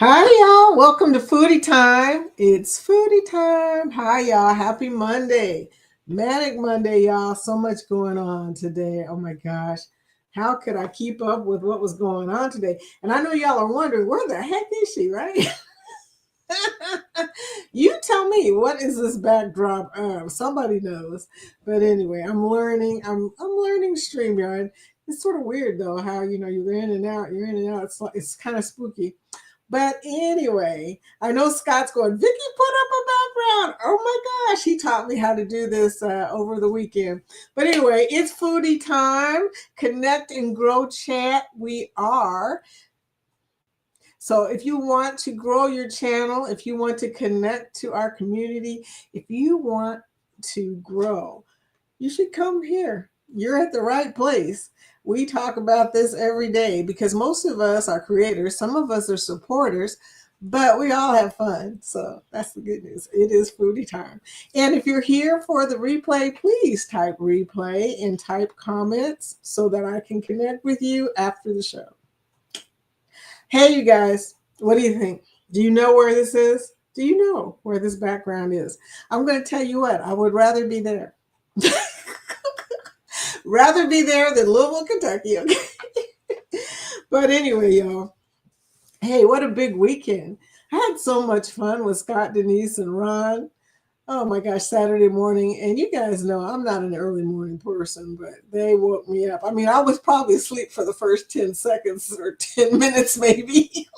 Hi, y'all. Welcome to Foodie Time. It's Foodie Time. Hi, y'all. Happy Monday. Manic Monday, y'all. So much going on today. Oh my gosh. How could I keep up with what was going on today? And I know y'all are wondering, where the heck is she, right? You tell me, what is this backdrop of? Somebody knows. But anyway, I'm learning. I'm learning StreamYard. It's sort of weird though, how you're in and out, you're in and out. It's kind of spooky. But anyway, I know Scott's going, Vicky, put up a background. Oh my gosh, he taught me how to do this over the weekend. But anyway, it's foodie time. Connect and grow chat. We are. So if you want to grow your channel, if you want to connect to our community, if you want to grow, you should come here. You're at the right place. We talk about this every day because most of us are creators, some of us are supporters, but we all have fun. So that's the good news. It is foodie time. And if you're here for the replay, please type replay and type comments so that I can connect with you after the show. Hey, you guys, what do you think? Do you know where this is? Do you know where this background is? I'm going to tell you what, I would rather be there. Rather be there than Louisville, Kentucky. Okay. But anyway, y'all. Hey, what a big weekend. I had so much fun with Scott, Denise, and Ron. Oh my gosh, Saturday morning. And you guys know I'm not an early morning person, but they woke me up. I mean, I was probably asleep for the first 10 seconds or 10 minutes, maybe.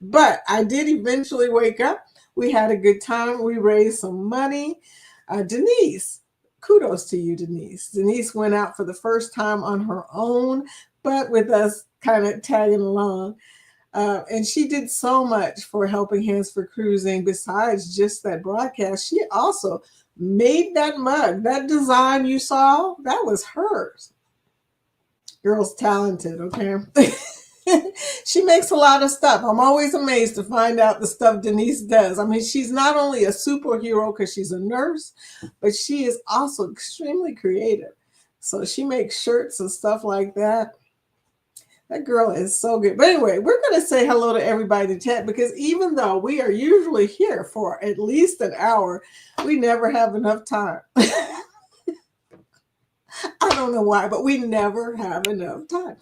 But I did eventually wake up. We had a good time. We raised some money. Denise, kudos to you, Denise. Denise went out for the first time on her own, but with us kind of tagging along. And she did so much for Helping Hands for Cruising. Besides just that broadcast, she also made that mug. That design you saw, that was hers. Girl's talented, okay? She makes a lot of stuff. I'm always amazed to find out the stuff Denise does. I mean, she's not only a superhero because she's a nurse, but she is also extremely creative. So she makes shirts and stuff like that. That girl is so good. But anyway, we're going to say hello to everybody in chat because even though we are usually here for at least an hour, we never have enough time. I don't know why, but we never have enough time.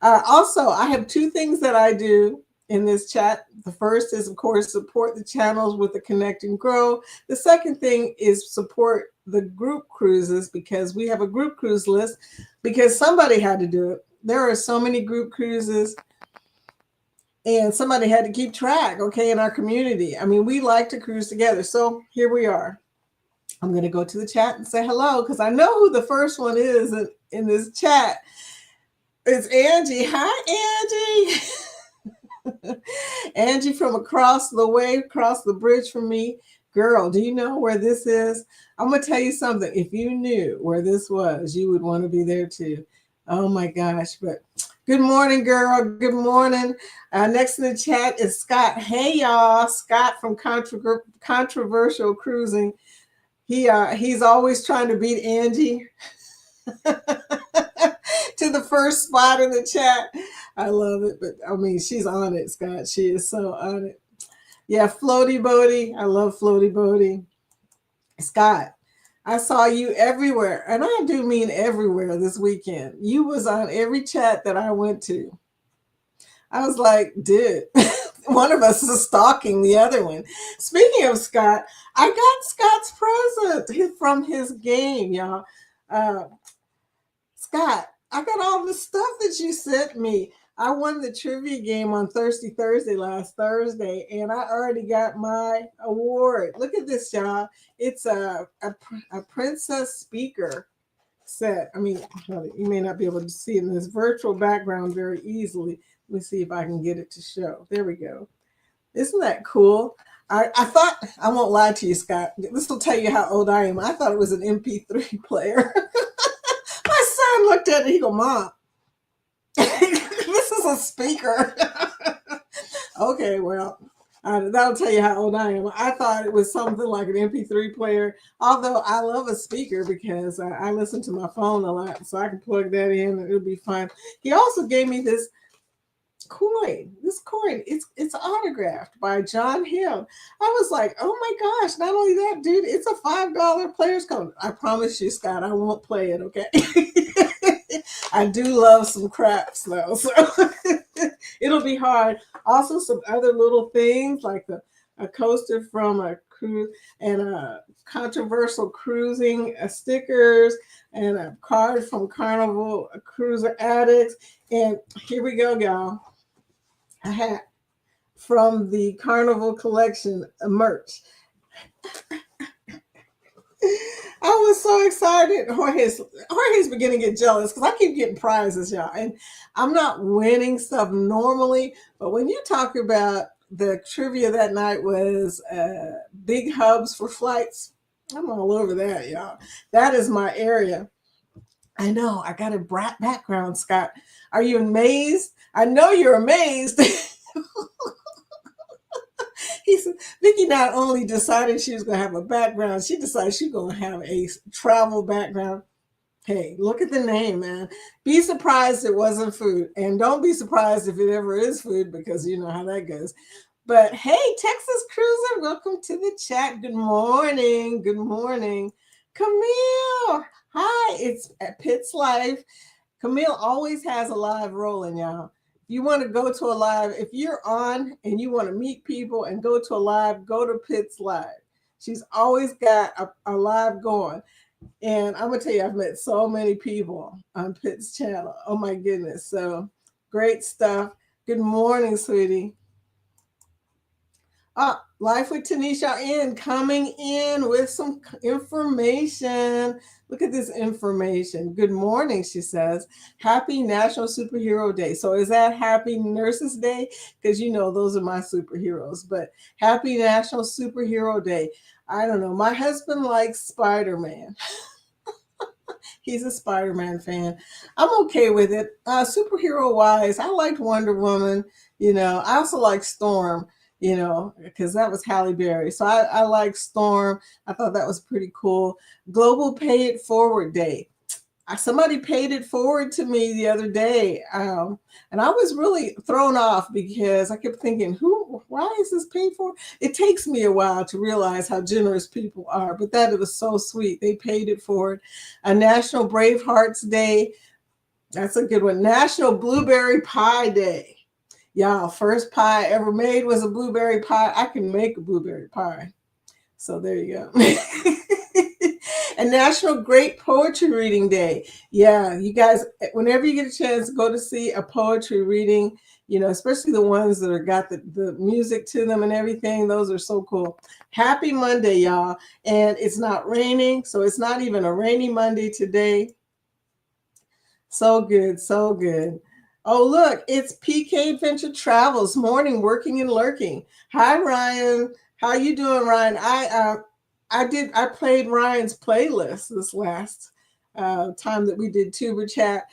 Also, I have two things that I do in this chat. The first is, of course, support the channels with the Connect and Grow. The second thing is support the group cruises because we have a group cruise list because somebody had to do it. There are so many group cruises and somebody had to keep track, okay, in our community. I mean, we like to cruise together. So here we are. I'm going to go to the chat and say hello because I know who the first one is in this chat. It's Angie. Hi, Angie. Angie from across the way, across the bridge from me. Girl, do you know where this is? I'm going to tell you something. If you knew where this was, you would want to be there too. Oh my gosh. But good morning, girl. Good morning. Next in the chat is Scott. Hey, y'all. Scott from Controversial Cruising. He's always trying to beat Angie to the first spot in the chat. I love it, but I mean, she's on it, Scott. She is so on it. Yeah, Floaty Boaty. I love Floaty Boaty. Scott, I saw you everywhere, and I do mean everywhere this weekend. You was on every chat that I went to. I was like, dude, one of us is stalking the other one. Speaking of Scott, I got Scott's present from his game, y'all. Scott, I got all the stuff that you sent me. I won the trivia game on Thursday last Thursday, and I already got my award. Look at this, y'all. It's a princess speaker set. I mean, you may not be able to see it in this virtual background very easily. Let me see if I can get it to show. There we go. Isn't that cool? I thought, I won't lie to you, Scott. This will tell you how old I am. I thought it was an MP3 player. My son looked at it. He go, Mom, this is a speaker. Okay, well, that'll tell you how old I am. I thought it was something like an MP3 player, although I love a speaker because I listen to my phone a lot, so I can plug that in and it'll be fun. He also gave me this coin. This coin, it's autographed by John Hill. I was like, oh my gosh, not only that, dude, it's a $5 player's code. I promise you, Scott, I won't play it, okay? I do love some craps though, so it'll be hard. Also, some other little things like a coaster from a cruise and a controversial cruising stickers and a card from Carnival Cruiser Addicts. And here we go, y'all. A hat from the Carnival Collection merch. I was so excited. Jorge's beginning to get jealous because I keep getting prizes, y'all. And I'm not winning stuff normally, but when you talk about the trivia that night was big hubs for flights, I'm all over that, y'all. That is my area. I know. I got a brat background, Scott. Are you amazed? I know you're amazed. He said, Vicky not only decided she was going to have a background, she decided she's going to have a travel background. Hey, look at the name, man. Be surprised it wasn't food. And don't be surprised if it ever is food because you know how that goes. But hey, Texas Cruiser, welcome to the chat. Good morning. Good morning. Camille. Hi, it's at Pitt's Life. Camille always has a live rolling, y'all. You want to go to a live, if you're on and you want to meet people and go to a live, go to Pitt's Live. She's always got a live going. And I'm going to tell you, I've met so many people on Pitt's channel. Oh my goodness. So great stuff. Good morning, sweetie. Life with Tanisha coming in with some information. Look at this information. Good morning, she says. Happy National Superhero Day. So is that Happy Nurses Day? Because you know those are my superheroes. But Happy National Superhero Day. I don't know. My husband likes Spider-Man. He's a Spider-Man fan. I'm okay with it. Superhero-wise, I liked Wonder Woman. You know, I also like Storm. You know, because that was Halle Berry. So I like Storm. I thought that was pretty cool. Global Pay It Forward Day. Somebody paid it forward to me the other day. And I was really thrown off because I kept thinking, why is this paid for? It takes me a while to realize how generous people are, but that it was so sweet. They paid it forward. A National Bravehearts Day. That's a good one. National Blueberry Pie Day. Y'all, first pie ever made was a blueberry pie. I can make a blueberry pie. So there you go. And National Great Poetry Reading Day. Yeah, you guys, whenever you get a chance, go to see a poetry reading, you know, especially the ones that are got the music to them and everything. Those are so cool. Happy Monday, y'all. And it's not raining, so it's not even a rainy Monday today. So good, so good. Oh, look, it's PK Adventure Travels, morning working and lurking. Hi, Ryan. How you doing, Ryan? I played Ryan's playlist this last time that we did Tuber Chat.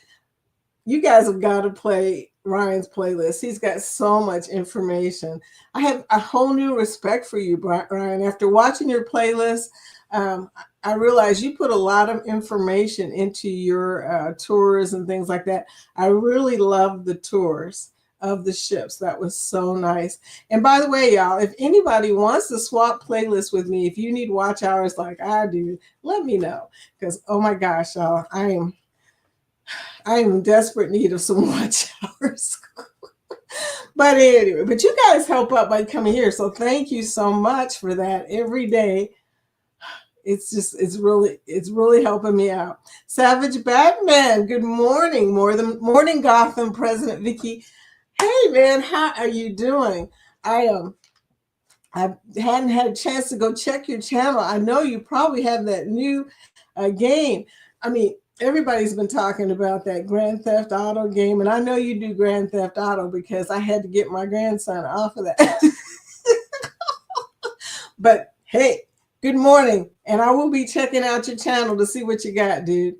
You guys have got to play Ryan's playlist. He's got so much information. I have a whole new respect for you, Ryan. After watching your playlist, I realized you put a lot of information into your tours and things like that. I really love the tours of the ships. That was so nice. And by the way, y'all, if anybody wants to swap playlists with me, if you need watch hours like I do, let me know. Because, oh my gosh, y'all, I am in desperate need of some watch hours. But anyway, but you guys help out by coming here. So thank you so much for that every day. It's really helping me out. Savage Batman, good morning. Morning Gotham, President Vicky. Hey man, how are you doing? I hadn't had a chance to go check your channel. I know you probably have that new game. I mean, everybody's been talking about that Grand Theft Auto game, and I know you do Grand Theft Auto because I had to get my grandson off of that. But hey, good morning, and I will be checking out your channel to see what you got, dude.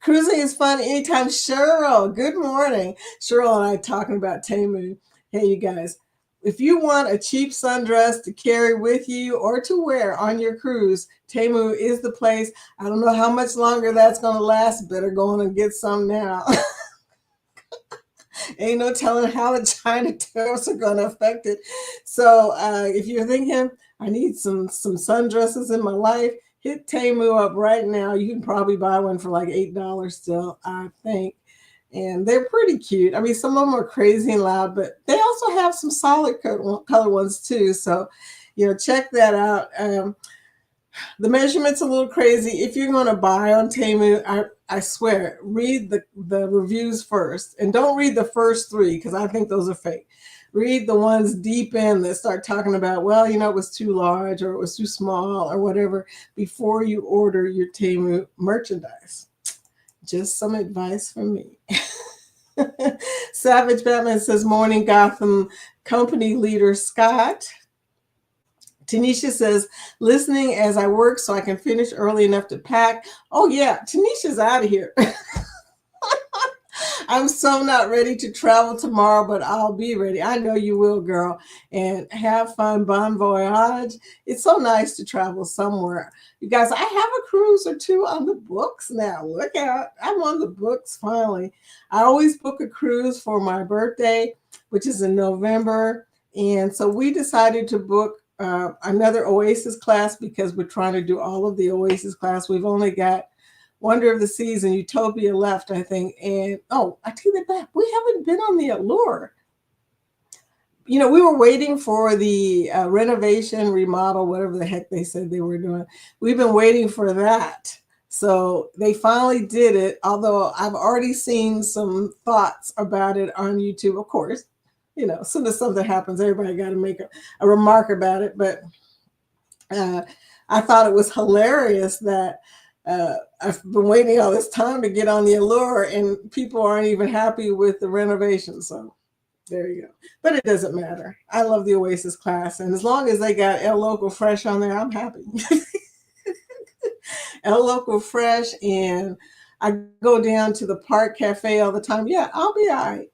Cruising is fun anytime. Cheryl, good morning. Cheryl and I talking about Temu. Hey, you guys, if you want a cheap sundress to carry with you or to wear on your cruise, Temu is the place. I don't know how much longer that's going to last. Better go on and get some now. Ain't no telling how the China tariffs are going to affect it. So if you're thinking, I need some sundresses in my life, hit Temu up right now. You can probably buy one for like $8 still, I think. And they're pretty cute. I mean, some of them are crazy and loud, but they also have some solid color ones too. So, check that out. The measurement's a little crazy. If you're going to buy on Temu, I swear, read the reviews first. And don't read the first three because I think those are fake. Read the ones deep in that start talking about, well, it was too large or it was too small or whatever before you order your Temu merchandise. Just some advice from me. Savage Batman says, morning, Gotham company leader Scott. Tanisha says, listening as I work so I can finish early enough to pack. Oh, yeah, Tanisha's out of here. I'm so not ready to travel tomorrow, but I'll be ready. I know you will, girl. And have fun. Bon voyage. It's so nice to travel somewhere. You guys, I have a cruise or two on the books now. Look out. I'm on the books finally. I always book a cruise for my birthday, which is in November. And so we decided to book another Oasis class because we're trying to do all of the Oasis class. We've only got Wonder of the Seas and Utopia left, I think. And I take that back. We haven't been on the Allure. We were waiting for the renovation, remodel, whatever the heck they said they were doing. We've been waiting for that. So they finally did it, although I've already seen some thoughts about it on YouTube, of course. As soon as something happens, everybody got to make a remark about it. But I thought it was hilarious that I've been waiting all this time to get on the Allure and people aren't even happy with the renovation. So there you go. But it doesn't matter. I love the Oasis class. And as long as they got El Loco Fresh on there, I'm happy. El Loco Fresh. And I go down to the Park Cafe all the time. Yeah, I'll be all right.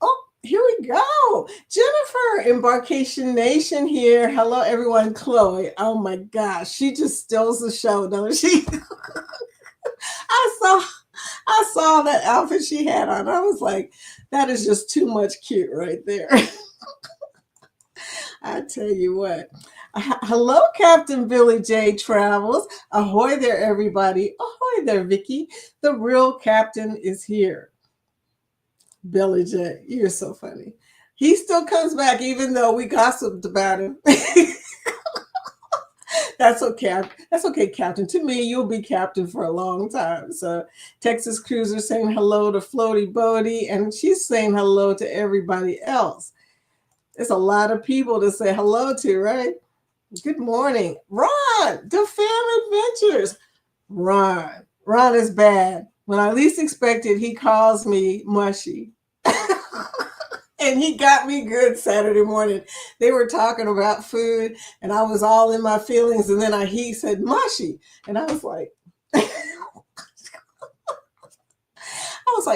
Oh, here we go. Jennifer, Embarkation Nation here. Hello, everyone. Chloe. Oh my gosh. She just steals the show, don't she? I saw that outfit she had on. I was like, that is just too much cute right there. I tell you what. Hello, Captain Billy J. Travels. Ahoy there, everybody. Ahoy there, Vicky. The real captain is here. Billy J, you're so funny. He still comes back even though we gossiped about him. That's okay. That's okay, Captain. To me, you'll be Captain for a long time. So Texas Cruiser saying hello to Floaty Bodie, and she's saying hello to everybody else. There's a lot of people to say hello to, right? Good morning. Ron, the Fam Adventures. Ron is bad. When I least expected, he calls me mushy. And he got me good Saturday morning. They were talking about food, and I was all in my feelings. And then he said mushy, and I was like,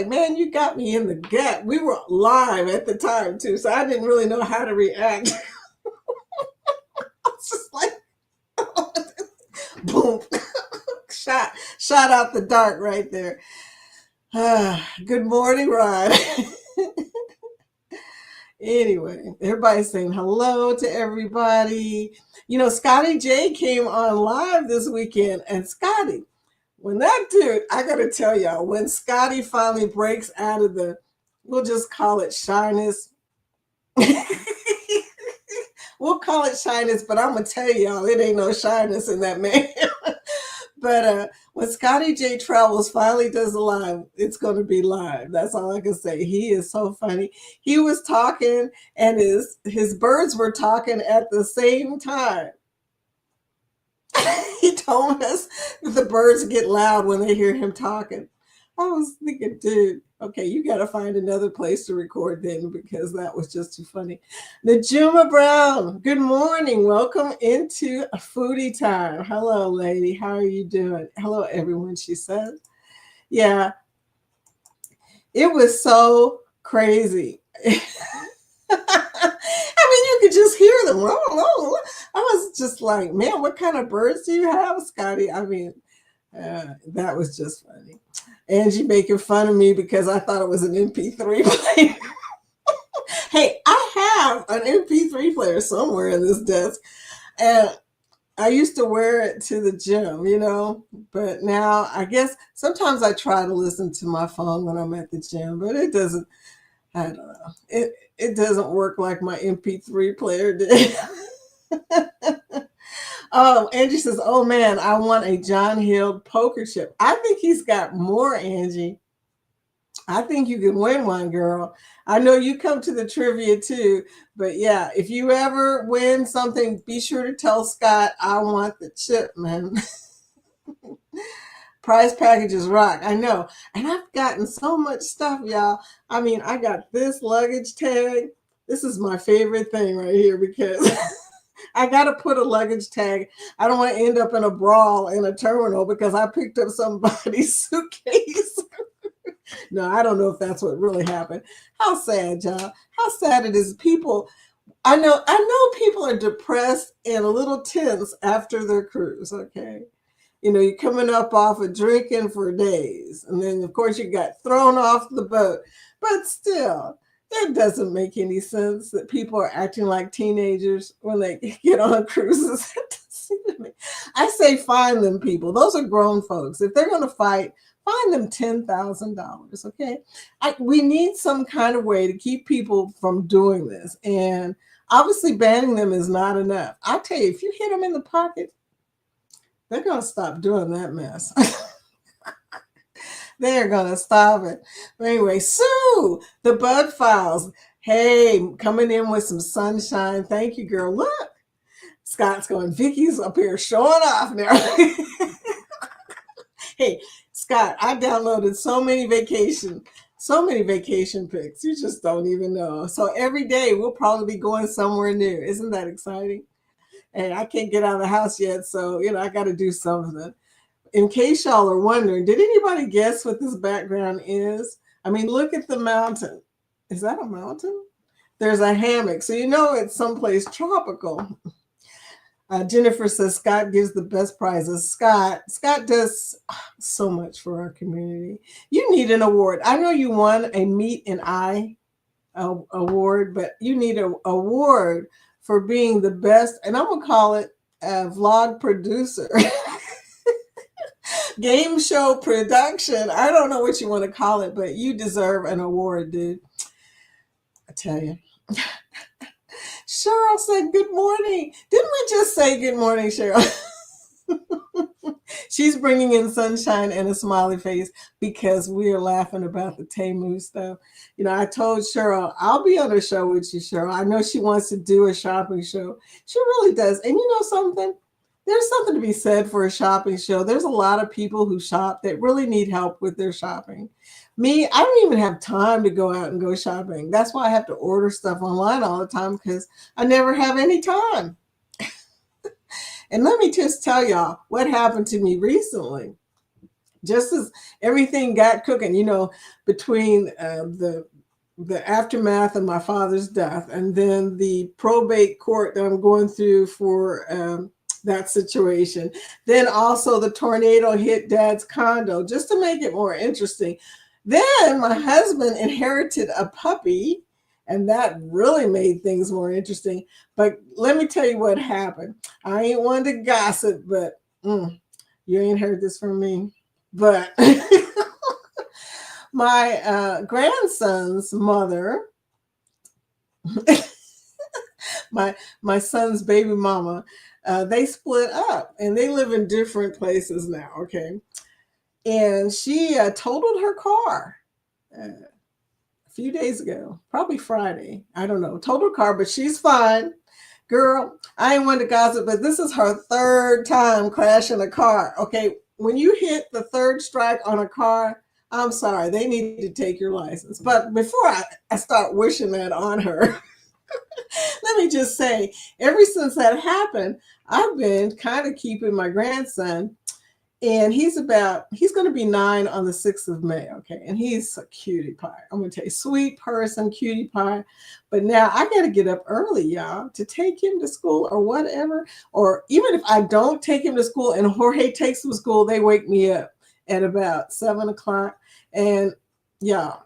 man, you got me in the gut. We were live at the time too, so I didn't really know how to react. I was just like, boom, shot out the dark right there. Good morning, Ron. Anyway, everybody's saying hello to everybody. Scotty J came on live this weekend, and Scotty, when that dude, I gotta tell y'all, when Scotty finally breaks out of we'll just call it shyness. We'll call it shyness, but I'm gonna tell y'all, it ain't no shyness in that man. But when Scotty J Travels finally does a live, it's going to be live. That's all I can say. He is so funny. He was talking, and his birds were talking at the same time. He told us that the birds get loud when they hear him talking. I was thinking, dude, okay, you got to find another place to record then because that was just too funny. Najuma Brown, good morning. Welcome into a Foodie Time. Hello, lady. How are you doing? Hello, everyone, she said. Yeah, it was so crazy. You could just hear them. I was just like, man, what kind of birds do you have, Scotty? That was just funny. Angie making fun of me because I thought it was an MP3 player. Hey, I have an MP3 player somewhere in this desk, and I used to wear it to the gym, but now I guess sometimes I try to listen to my phone when I'm at the gym, but it doesn't, I don't know. It doesn't work like my MP3 player did. Oh, Angie says, "Oh man, I want a John Hill poker chip." I think he's got more, Angie. I think you can win one, girl. I know you come to the trivia too, but yeah, if you ever win something, be sure to tell Scott I want the chip, man. Prize packages rock. I know. And I've gotten so much stuff, y'all. I mean, I got this luggage tag. This is my favorite thing right here because I got to put a luggage tag. I don't want to end up in a brawl in a terminal because I picked up somebody's suitcase. No, I don't know if that's what really happened. How sad, y'all. How sad it is. People, I know people are depressed and a little tense after their cruise, okay? You're coming up off of drinking for days. And then, of course, you got thrown off the boat. But still, it doesn't make any sense that people are acting like teenagers when they get on cruises. I say find them people. Those are grown folks. If they're going to fight, find them $10,000, okay? We need some kind of way to keep people from doing this. And obviously banning them is not enough. I'll tell you, if you hit them in the pocket, they're going to stop doing that mess. They're going to stop it. But anyway, Sue, the Bud Files. Hey, coming in with some sunshine. Thank you, girl. Look, Scott's going, Vicky's up here showing off now. Hey, Scott, I downloaded so many vacation pics. You just don't even know. So every day we'll probably be going somewhere new. Isn't that exciting? And I can't get out of the house yet, so I got to do something. In case y'all are wondering, did anybody guess what this background is? I mean, look at the mountain. Is that a mountain? There's a hammock, so it's someplace tropical. Jennifer says Scott gives the best prizes. Scott does so much for our community. You need an award. I know you won a Meet and I award, but you need an award for being the best, and I'm gonna call it a vlog producer. Game show production. I don't know what you want to call it, but you deserve an award, dude. I tell you. Cheryl said good morning. Didn't we just say good morning, Cheryl? She's bringing in sunshine and a smiley face because we are laughing about the Temu stuff. I told Cheryl, I'll be on a show with you, Cheryl. I know she wants to do a shopping show. She really does. And you know something? There's something to be said for a shopping show. There's a lot of people who shop that really need help with their shopping. Me, I don't even have time to go out and go shopping. That's why I have to order stuff online all the time because I never have any time. And let me just tell y'all what happened to me recently. Just as everything got cooking, between the aftermath of my father's death and then the probate court that I'm going through for that situation. Then also the tornado hit Dad's condo, just to make it more interesting. Then my husband inherited a puppy, and that really made things more interesting. But let me tell you what happened. I ain't one to gossip, but you ain't heard this from me. But my grandson's mother, my son's baby mama, they split up and they live in different places now, okay? And she totaled her car a few days ago, probably Friday. I don't know. Totaled car, but she's fine. Girl, I ain't one to gossip, but this is her third time crashing a car, okay? When you hit the third strike on a car, I'm sorry, they need to take your license. But before I start wishing that on her, let me just say, ever since that happened, I've been kind of keeping my grandson And he's going to be 9 on the 6th of May. Okay. And he's a cutie pie. I'm going to tell you, sweet person, cutie pie. But now I got to get up early, y'all, to take him to school or whatever. Or even if I don't take him to school and Jorge takes him to school, they wake me up at about 7 o'clock. And y'all,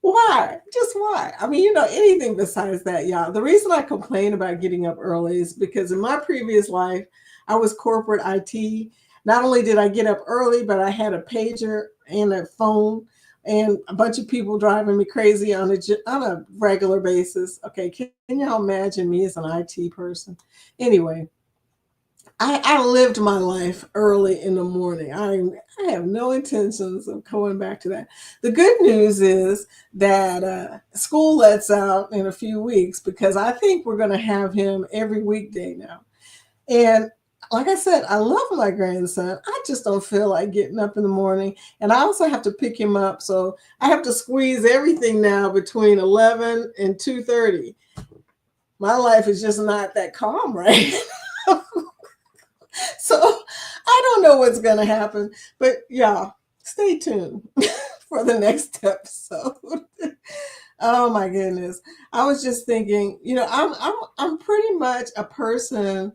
why? Just why? I mean, anything besides that, y'all. The reason I complain about getting up early is because in my previous life, I was corporate IT. Not only did I get up early, but I had a pager and a phone and a bunch of people driving me crazy on a regular basis. Okay, can y'all imagine me as an IT person? Anyway, I lived my life early in the morning. I have no intentions of going back to that. The good news is that school lets out in a few weeks because I think we're going to have him every weekday now. And like I said, I love my grandson. I just don't feel like getting up in the morning. And I also have to pick him up. So I have to squeeze everything now between 11 and 2:30. My life is just not that calm right now. So I don't know what's going to happen, but y'all stay tuned for the next episode. Oh my goodness. I was just thinking, I'm pretty much a person.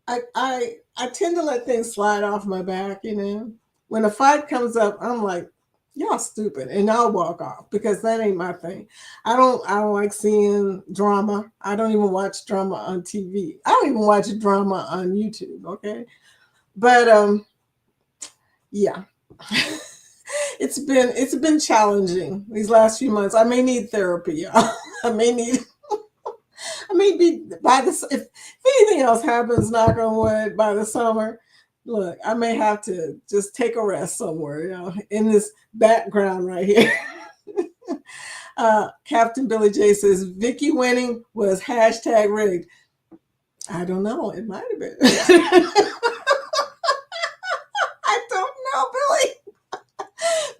I tend to let things slide off my back. When a fight comes up, I'm like, y'all stupid, and I'll walk off because that ain't my thing. I don't like seeing drama. I don't even watch drama on TV. I don't even watch drama on YouTube, okay? But yeah. It's been challenging these last few months. I may need therapy, y'all. I may need I may be by this if anything else happens, knock on wood, by the summer. Look, I may have to just take a rest somewhere, in this background right here. Captain Billy J says Vicky winning was hashtag rigged. I don't know. It might have been. I don't know, Billy.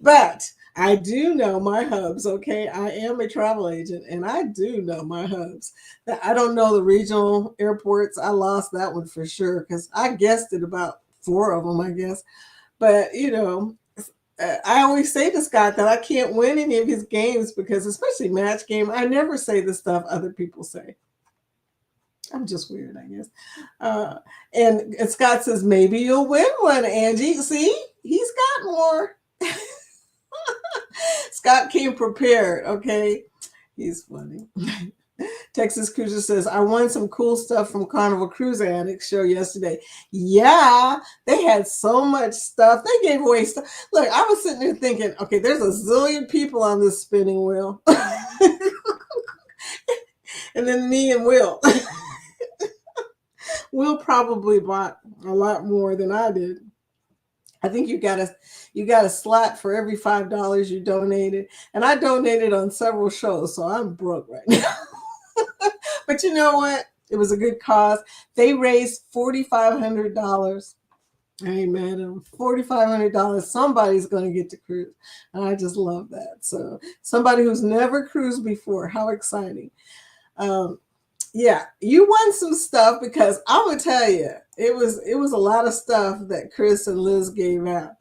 But I do know my hubs, okay? I am a travel agent and I do know my hubs. I don't know the regional airports. I lost that one for sure because I guessed it about 4 of them, I guess. But, I always say to Scott that I can't win any of his games because, especially match game, I never say the stuff other people say. I'm just weird, I guess. And Scott says, maybe you'll win one, Angie. See, he's got more. Scott came prepared, okay? He's funny. Texas Cruiser says, I won some cool stuff from Carnival Cruise Addicts show yesterday. Yeah, they had so much stuff. They gave away stuff. Look, I was sitting there thinking, okay, there's a zillion people on this spinning wheel. And then me and Will. Will probably bought a lot more than I did. I think you got a slot for every $5 you donated. And I donated on several shows, so I'm broke right now. But you know what? It was a good cause. They raised $4,500. I ain't mad at them. $4,500. Somebody's going to get to cruise. And I just love that. So somebody who's never cruised before, how exciting. Yeah, you won some stuff because I'm going to tell you, it was a lot of stuff that Chris and Liz gave out.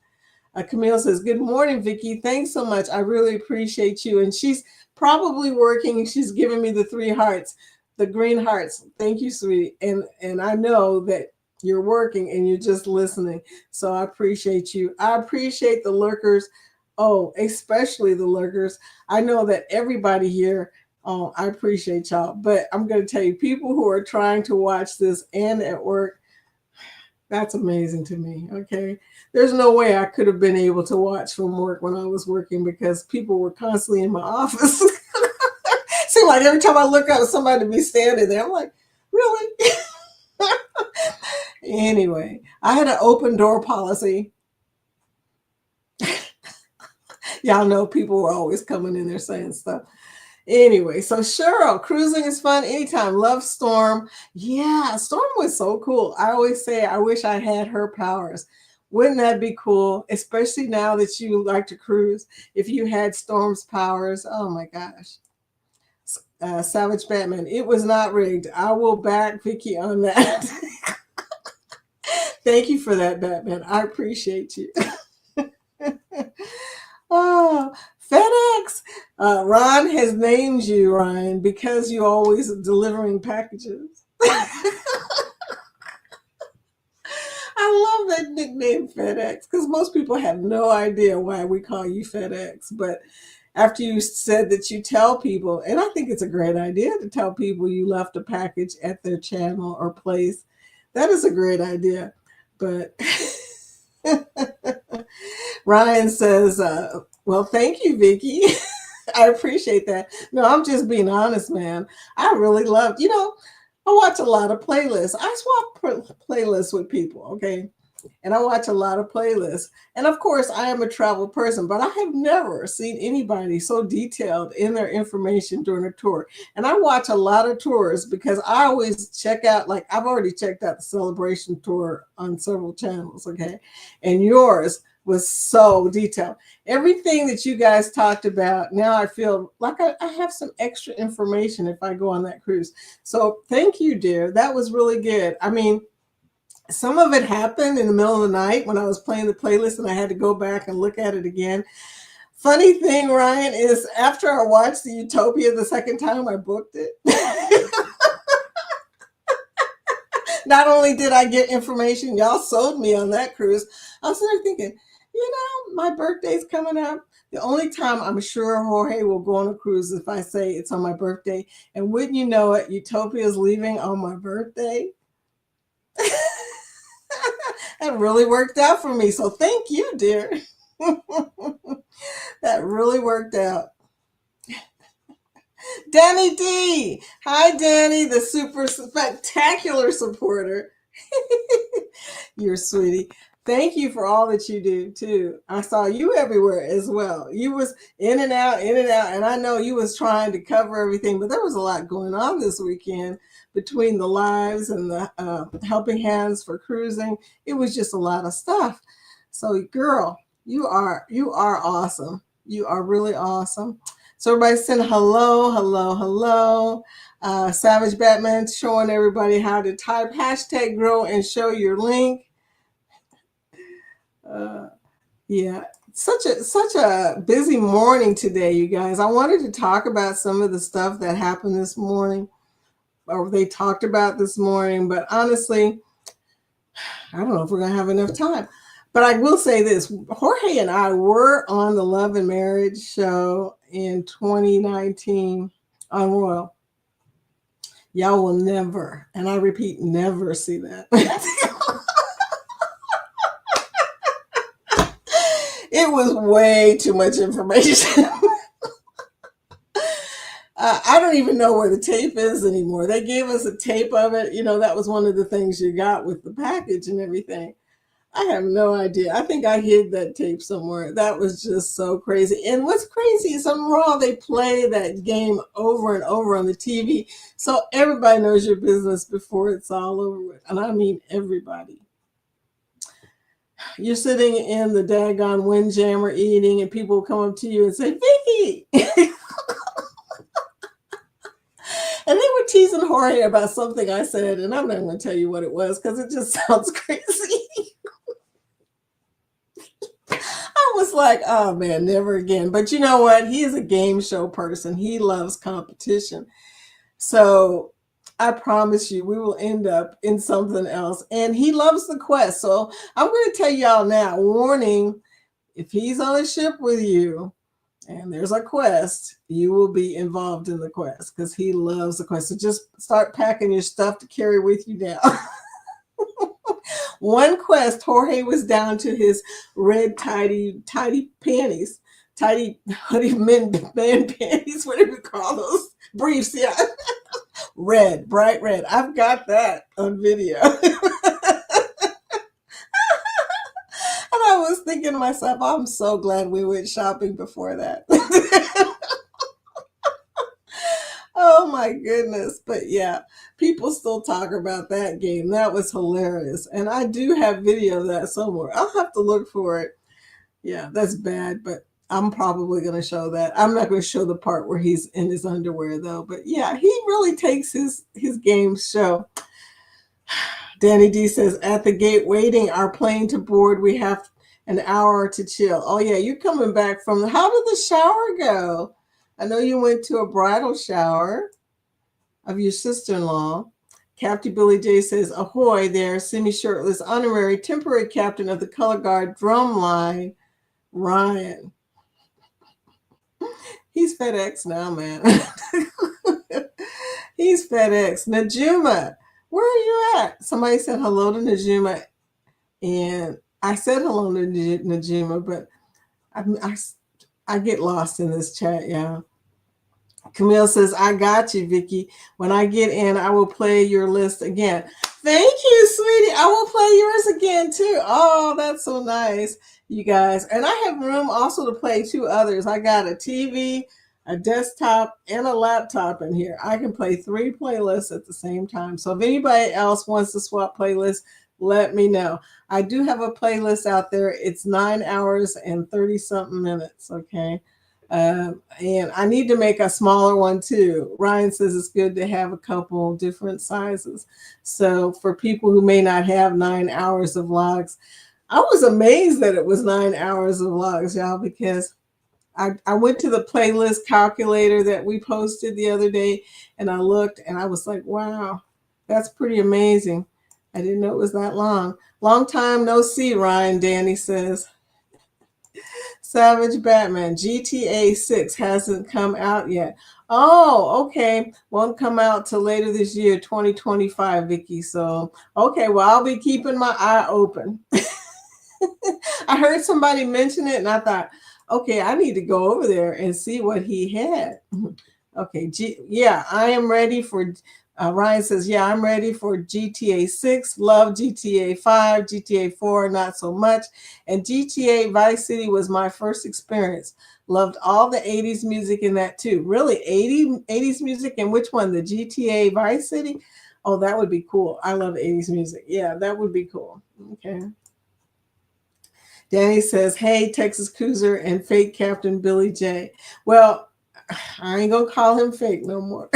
Camille says, good morning, Vicki. Thanks so much. I really appreciate you. And she's probably working. She's giving me the 3 hearts, the green hearts. Thank you, sweetie. And I know that you're working and you're just listening. So I appreciate you. I appreciate the lurkers. Oh, especially the lurkers. I know that everybody here, I appreciate y'all. But I'm going to tell you, people who are trying to watch this and at work, that's amazing to me. Okay. There's no way I could have been able to watch from work when I was working because people were constantly in my office. Seemed like every time I look up, somebody would be standing there. I'm like, really? Anyway, I had an open door policy. Y'all know people were always coming in there saying stuff. Anyway, so Cheryl, cruising is fun anytime. Love Storm. Yeah, Storm was so cool. I always say I wish I had her powers. Wouldn't that be cool? Especially now that you like to cruise. If you had Storm's powers, oh my gosh. Savage Batman, it was not rigged. I will back Vicky on that. Thank you for that, Batman. I appreciate you. Oh, FedEx. Ron has named you, Ryan, because you always delivering packages. I love that nickname FedEx because most people have no idea why we call you FedEx. But after you said that you tell people, and I think it's a great idea to tell people you left a package at their channel or place. That is a great idea. But Ryan says, well, thank you, Vicky. I appreciate that. No, I'm just being honest, man. I really loved, I watch a lot of playlists. I swap playlists with people, okay? And I watch a lot of playlists. And of course, I am a travel person, but I have never seen anybody so detailed in their information during a tour. And I watch a lot of tours because I always check out, like I've already checked out the Celebration tour on several channels, okay? And yours was so detailed. Everything that you guys talked about, now I feel like I have some extra information if I go on that cruise. So thank you, dear. That was really good. I mean, some of it happened in the middle of the night when I was playing the playlist and I had to go back and look at it again. Funny thing, Ryan, is after I watched the Utopia the second time, I booked it. Not only did I get information, y'all sold me on that cruise. I was there thinking, my birthday's coming up. The only time I'm sure Jorge will go on a cruise is if I say it's on my birthday. And wouldn't you know it, Utopia is leaving on my birthday. That really worked out for me. So thank you, dear. That really worked out. Danny D. Hi, Danny, the super spectacular supporter. You're sweetie. Thank you for all that you do too. I saw you everywhere as well. You was in and out, and I know you was trying to cover everything, but there was a lot going on this weekend between the lives and the helping hands for cruising. It was just a lot of stuff. So, girl, you are awesome. You are really awesome. So everybody saying hello, hello, hello. Savage Batman showing everybody how to type hashtag grow and show your link. Yeah, such a busy morning today, you guys. I wanted to talk about some of the stuff that happened this morning, or they talked about this morning, but honestly, I don't know if we're gonna have enough time. But I will say this: Jorge and I were on the Love and Marriage show in 2019 on Royal. Y'all will never, and I repeat, never see that. It was way too much information. I don't even know where the tape is anymore. They gave us a tape of it. That was one of the things you got with the package and everything. I have no idea. I think I hid that tape somewhere. That was just so crazy. And what's crazy is on Raw, they play that game over and over on the TV. So everybody knows your business before it's all over with. And I mean everybody. You're sitting in the daggone windjammer eating, and people will come up to you and say, Vicky! And they were teasing Jorge about something I said, and I'm not going to tell you what it was because it just sounds crazy. I was like, oh man, never again. But you know what? He is a game show person. He loves competition. So I promise you, we will end up in something else. And he loves the quest. So I'm going to tell y'all now, warning, if he's on a ship with you and there's a quest, you will be involved in the quest because he loves the quest. So just start packing your stuff to carry with you now. One quest, Jorge was down to his red tidy panties, tidy hoodie man panties, whatever you call those, briefs, yeah. Red, bright red. I've got that on video. And I was thinking to myself, I'm so glad we went shopping before that. Oh my goodness. But yeah, people still talk about that game. That was hilarious. And I do have video of that somewhere. I'll have to look for it. Yeah, that's bad. But I'm probably going to show that. I'm not going to show the part where he's in his underwear though. But yeah, he really takes his games show. Danny D says, at the gate waiting our plane to board. We have an hour to chill. Oh yeah, you're coming back from how did the shower go? I know you went to a bridal shower of your sister-in-law. Captain Billy J says, ahoy there, semi-shirtless, honorary, temporary captain of the color guard drum line, Ryan. He's FedEx now, man. He's FedEx. Najuma, where are you at? Somebody said hello to Najuma, and I said hello to Najuma, but I get lost in this chat, yeah. Camille says, I got you, Vicky. When I get in, I will play your list again. Thank you, sweetie. I will play yours again, too. Oh, that's so nice, you guys. And I have room also to play 2 others. I got a TV, a desktop, and a laptop in here. I can play 3 playlists at the same time. So if anybody else wants to swap playlists, let me know. I do have a playlist out there. It's 9 hours and 30-something minutes, okay? And I need to make a smaller one too. Ryan says it's good to have a couple different sizes. So for people who may not have 9 hours of logs, I was amazed that it was 9 hours of logs, y'all, because I went to the playlist calculator that we posted the other day and I looked and I was like, wow, that's pretty amazing. I didn't know it was that long. Long time no see, Ryan, Danny says. Savage Batman, GTA 6 hasn't come out yet. Oh, okay. Won't come out till later this year, 2025, Vicky. So, okay, well, I'll be keeping my eye open. I heard somebody mention it and I thought, okay, I need to go over there and see what he had. Okay, yeah, I am ready for. Ryan says, yeah, I'm ready for GTA 6. Love GTA 5, GTA 4, not so much. And GTA Vice City was my first experience. Loved all the 80s music in that too. Really, 80s music? And which one? The GTA Vice City? Oh, that would be cool. I love 80s music. Yeah, that would be cool. Okay. Danny says, hey, Texas Cruiser and fake Captain Billy J. Well, I ain't going to call him fake no more.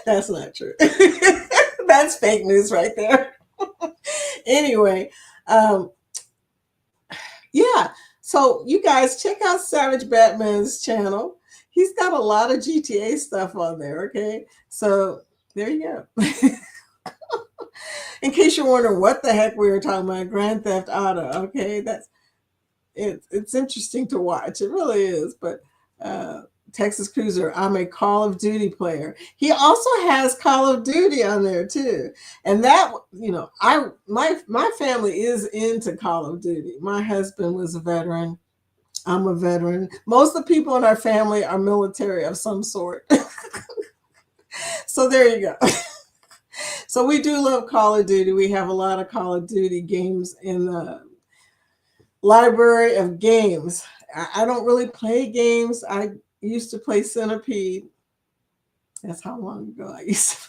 That's not true. That's fake news right there. Anyway, yeah. So you guys check out Savage Batman's channel. He's got a lot of GTA stuff on there. Okay, so there you go. In case you're wondering what the heck we were talking about, Grand Theft Auto. Okay, that's it's interesting to watch. It really is. But Texas Cruiser, I'm a Call of Duty player. He also has Call of Duty on there too. And that, my family is into Call of Duty. My husband was a veteran. I'm a veteran. Most of the people in our family are military of some sort. So there you go. So we do love Call of Duty. We have a lot of Call of Duty games in the library of games. I don't really play games. I used to play Centipede. That's how long ago I used to play.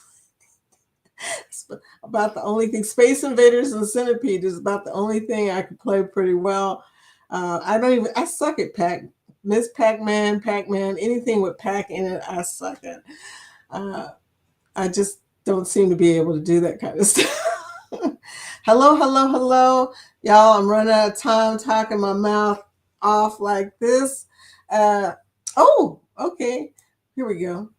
It's about the only thing. Space Invaders and Centipede is about the only thing I could play pretty well. I suck at Miss Pac-Man, anything with Pac in it, I suck at. I just don't seem to be able to do that kind of stuff. Hello. Y'all, I'm running out of time talking my mouth off like this. Okay. Here we go.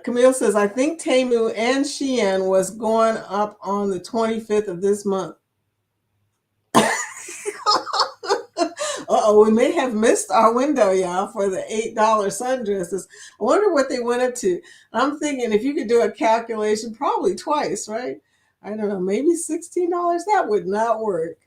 Camille says, I think Temu and Shein was going up on the 25th of this month. We may have missed our window, y'all, for the $8 sundresses. I wonder what they went up to. I'm thinking if you could do a calculation, probably twice, right? I don't know, maybe $16. That would not work.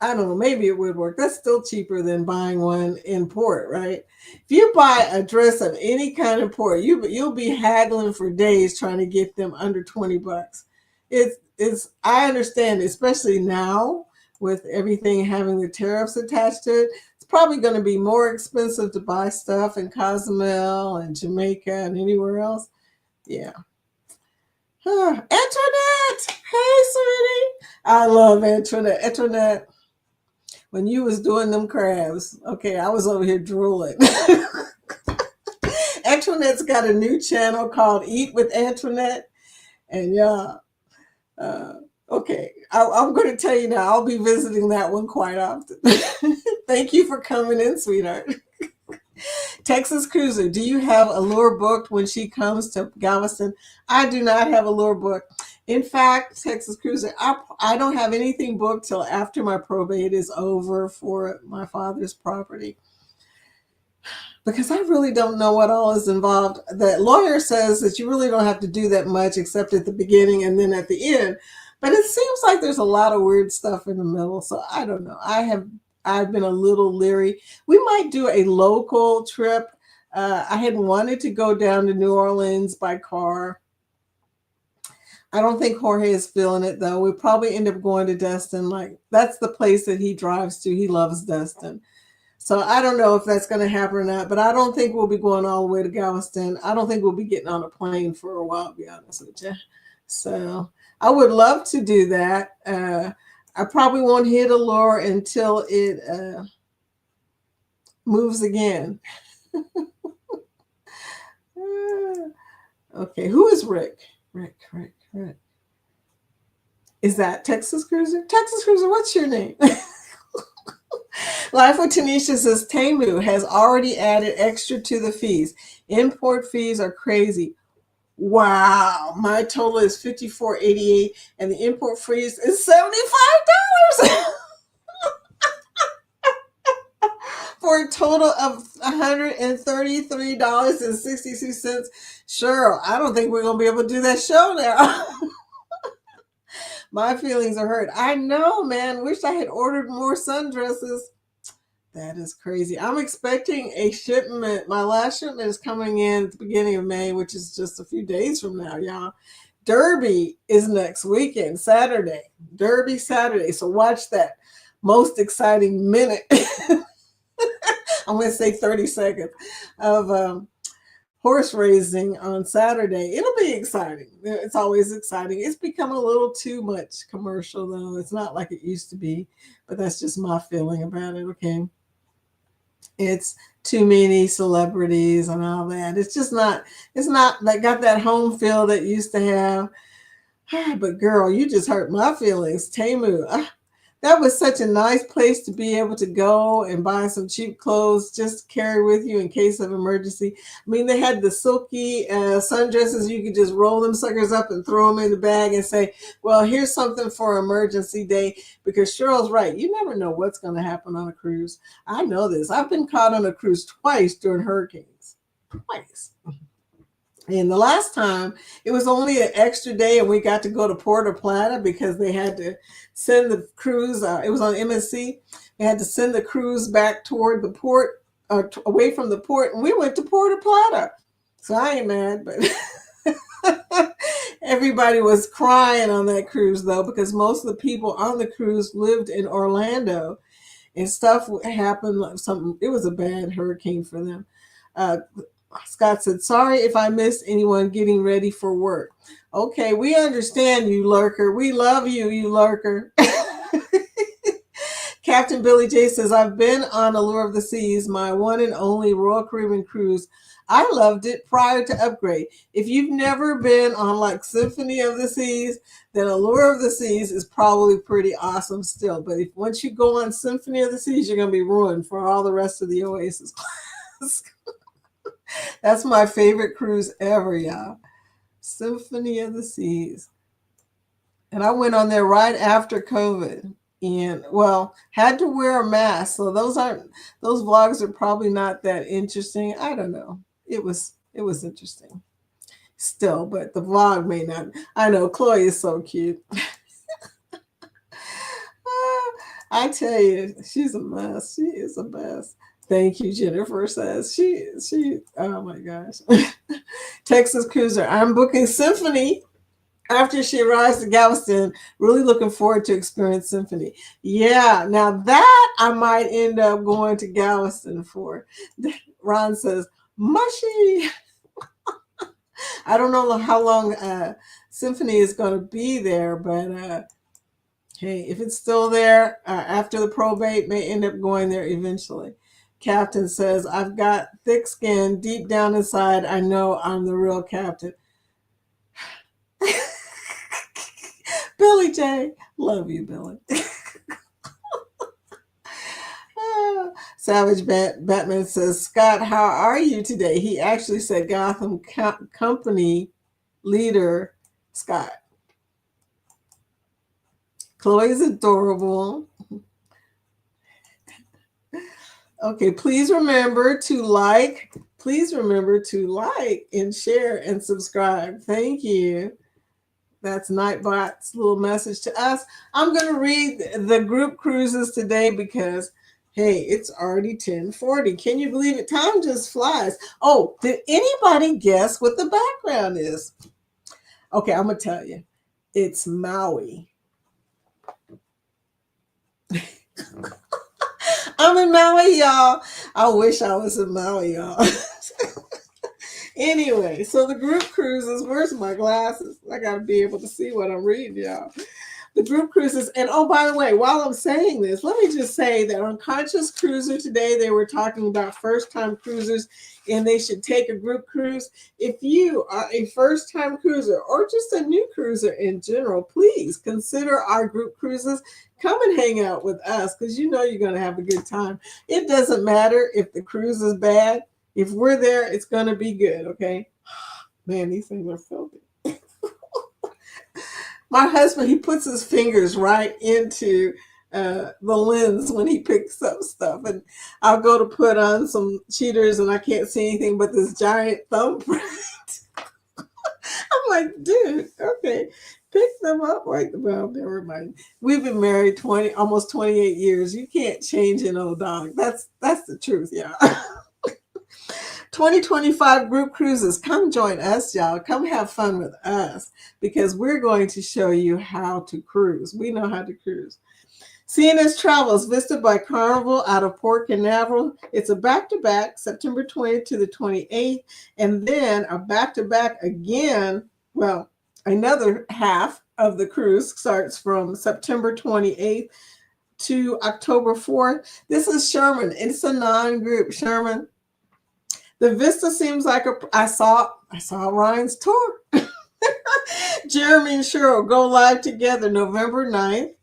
I don't know, maybe it would work. That's still cheaper than buying one in port, right? If you buy a dress of any kind of port, you'll be haggling for days trying to get them under $20. I understand, especially now with everything having the tariffs attached to it. It's probably going to be more expensive to buy stuff in Cozumel and Jamaica and anywhere else. Yeah. Antoinette, hey, sweetie. I love Antoinette. Antoinette, when you was doing them crabs. Okay, I was over here drooling. Antoinette's got a new channel called Eat with Antoinette. And yeah, uh, okay, I'm going to tell you now, I'll be visiting that one quite often. Thank you for coming in, sweetheart. Texas Cruiser, do you have a lure booked when she comes to Galveston? I do not have a lure booked. In fact, Texas Cruiser, I don't have anything booked till after my probate is over for my father's property, because I really don't know what all is involved. The lawyer says that you really don't have to do that much except at the beginning and then at the end. But it seems like there's a lot of weird stuff in the middle. So I don't know. I've been a little leery. We might do a local trip. I had wanted to go down to New Orleans by car. I don't think Jorge is feeling it though. We'll probably end up going to Destin. Like, that's the place that he drives to. He loves Destin. So I don't know if that's going to happen or not, but I don't think we'll be going all the way to Galveston. I don't think we'll be getting on a plane for a while, to be honest with you. So I would love to do that. I probably won't hit a lure until it moves again. Okay, who is Rick? Rick. Is that Texas Cruiser? Texas Cruiser, what's your name? Life with Tanisha says Temu has already added extra to the fees. Import fees are crazy. Wow, my total is $54.88 and the import fees is $75 for a total of $133.62. Sure, I don't think we're going to be able to do that show now. My feelings are hurt. I know, man. Wish I had ordered more sundresses. That is crazy. I'm expecting a shipment. My last shipment is coming in at the beginning of May, which is just a few days from now, y'all. Derby is next weekend, Saturday. Derby Saturday. So watch that most exciting minute. I'm going to say 30 seconds of horse racing on Saturday. It'll be exciting. It's always exciting. It's become a little too much commercial, though. It's not like it used to be, but that's just my feeling about it, okay? It's too many celebrities and all that. It's not like got that home feel that it used to have. But girl, you just hurt my feelings. Temu, that was such a nice place to be able to go and buy some cheap clothes just to carry with you in case of emergency. I mean, they had the silky sundresses. You could just roll them suckers up and throw them in the bag and say, well, here's something for emergency day. Because Cheryl's right. You never know what's going to happen on a cruise. I know this. I've been caught on a cruise twice during hurricanes. Twice. And the last time, it was only an extra day, and we got to go to Puerto Plata because they had to send the cruise. It was on MSC. They had to send the cruise back toward the port, away from the port, and we went to Puerto Plata. So I ain't mad, but everybody was crying on that cruise, though, because most of the people on the cruise lived in Orlando, and stuff happened. Like something, it was a bad hurricane for them. Scott said, sorry if I missed anyone getting ready for work. Okay, we understand you, lurker. We love you, you lurker. Captain Billy J says, I've been on Allure of the Seas, my one and only Royal Caribbean cruise. I loved it prior to upgrade. If you've never been on like Symphony of the Seas, then Allure of the Seas is probably pretty awesome still. But if once you go on Symphony of the Seas, you're going to be ruined for all the rest of the Oasis class. That's my favorite cruise ever, y'all. Symphony of the Seas. And I went on there right after COVID. And well, had to wear a mask. So those vlogs are probably not that interesting. I don't know. It was interesting. Still, but the vlog may not. I know Chloe is so cute. I tell you, she's a mess. She is a mess. Thank you, Jennifer says. She, oh my gosh. Texas Cruiser, I'm booking Symphony after she arrives to Galveston. Really looking forward to experience Symphony. Yeah, now that I might end up going to Galveston for. Ron says, mushy. I don't know how long Symphony is going to be there, but Hey, if it's still there after the probate, may end up going there eventually. Captain says, I've got thick skin. Deep down inside, I know I'm the real captain. Billy J. Love you, Billy. Savage Batman says, Scott, how are you today? He actually said Gotham Company leader Scott. Chloe's adorable. Okay, please remember to like. Please remember to like and share and subscribe. Thank you. That's Nightbot's little message to us. I'm going to read the group cruises today because, hey, it's already 10:40. Can you believe it? Time just flies. Oh, did anybody guess what the background is? Okay, I'm going to tell you. It's Maui. I'm in Maui, y'all. I wish I was in Maui, y'all. Anyway, so the group cruises, where's my glasses? I got to be able to see what I'm reading, y'all. The group cruises, and oh, by the way, while I'm saying this, let me just say that on Conscious Cruiser today, they were talking about first-time cruisers, and they should take a group cruise. If you are a first-time cruiser or just a new cruiser in general, please consider our group cruises. Come and hang out with us because you know you're going to have a good time. It doesn't matter if the cruise is bad. If we're there, it's going to be good, okay? Man, these things are filthy. My husband, he puts his fingers right into the lens when he picks up stuff. And I'll go to put on some cheaters and I can't see anything but this giant thumbprint. I'm like, dude, okay, pick them up. Right? Well, never mind. We've been married almost 28 years. You can't change an old dog. That's the truth, yeah. 2025 group cruises. Come join us, y'all. Come have fun with us because we're going to show you how to cruise. We know how to cruise. CNS Travels, Vista by Carnival out of Port Canaveral. It's a back-to-back, September 20th to the 28th, and then a back-to-back again. Well, another half of the cruise starts from September 28th to October 4th. This is Sherman. It's a non-group. Sherman. The Vista seems like I saw Ryan's tour. Jeremy and Cheryl go live together November 9th,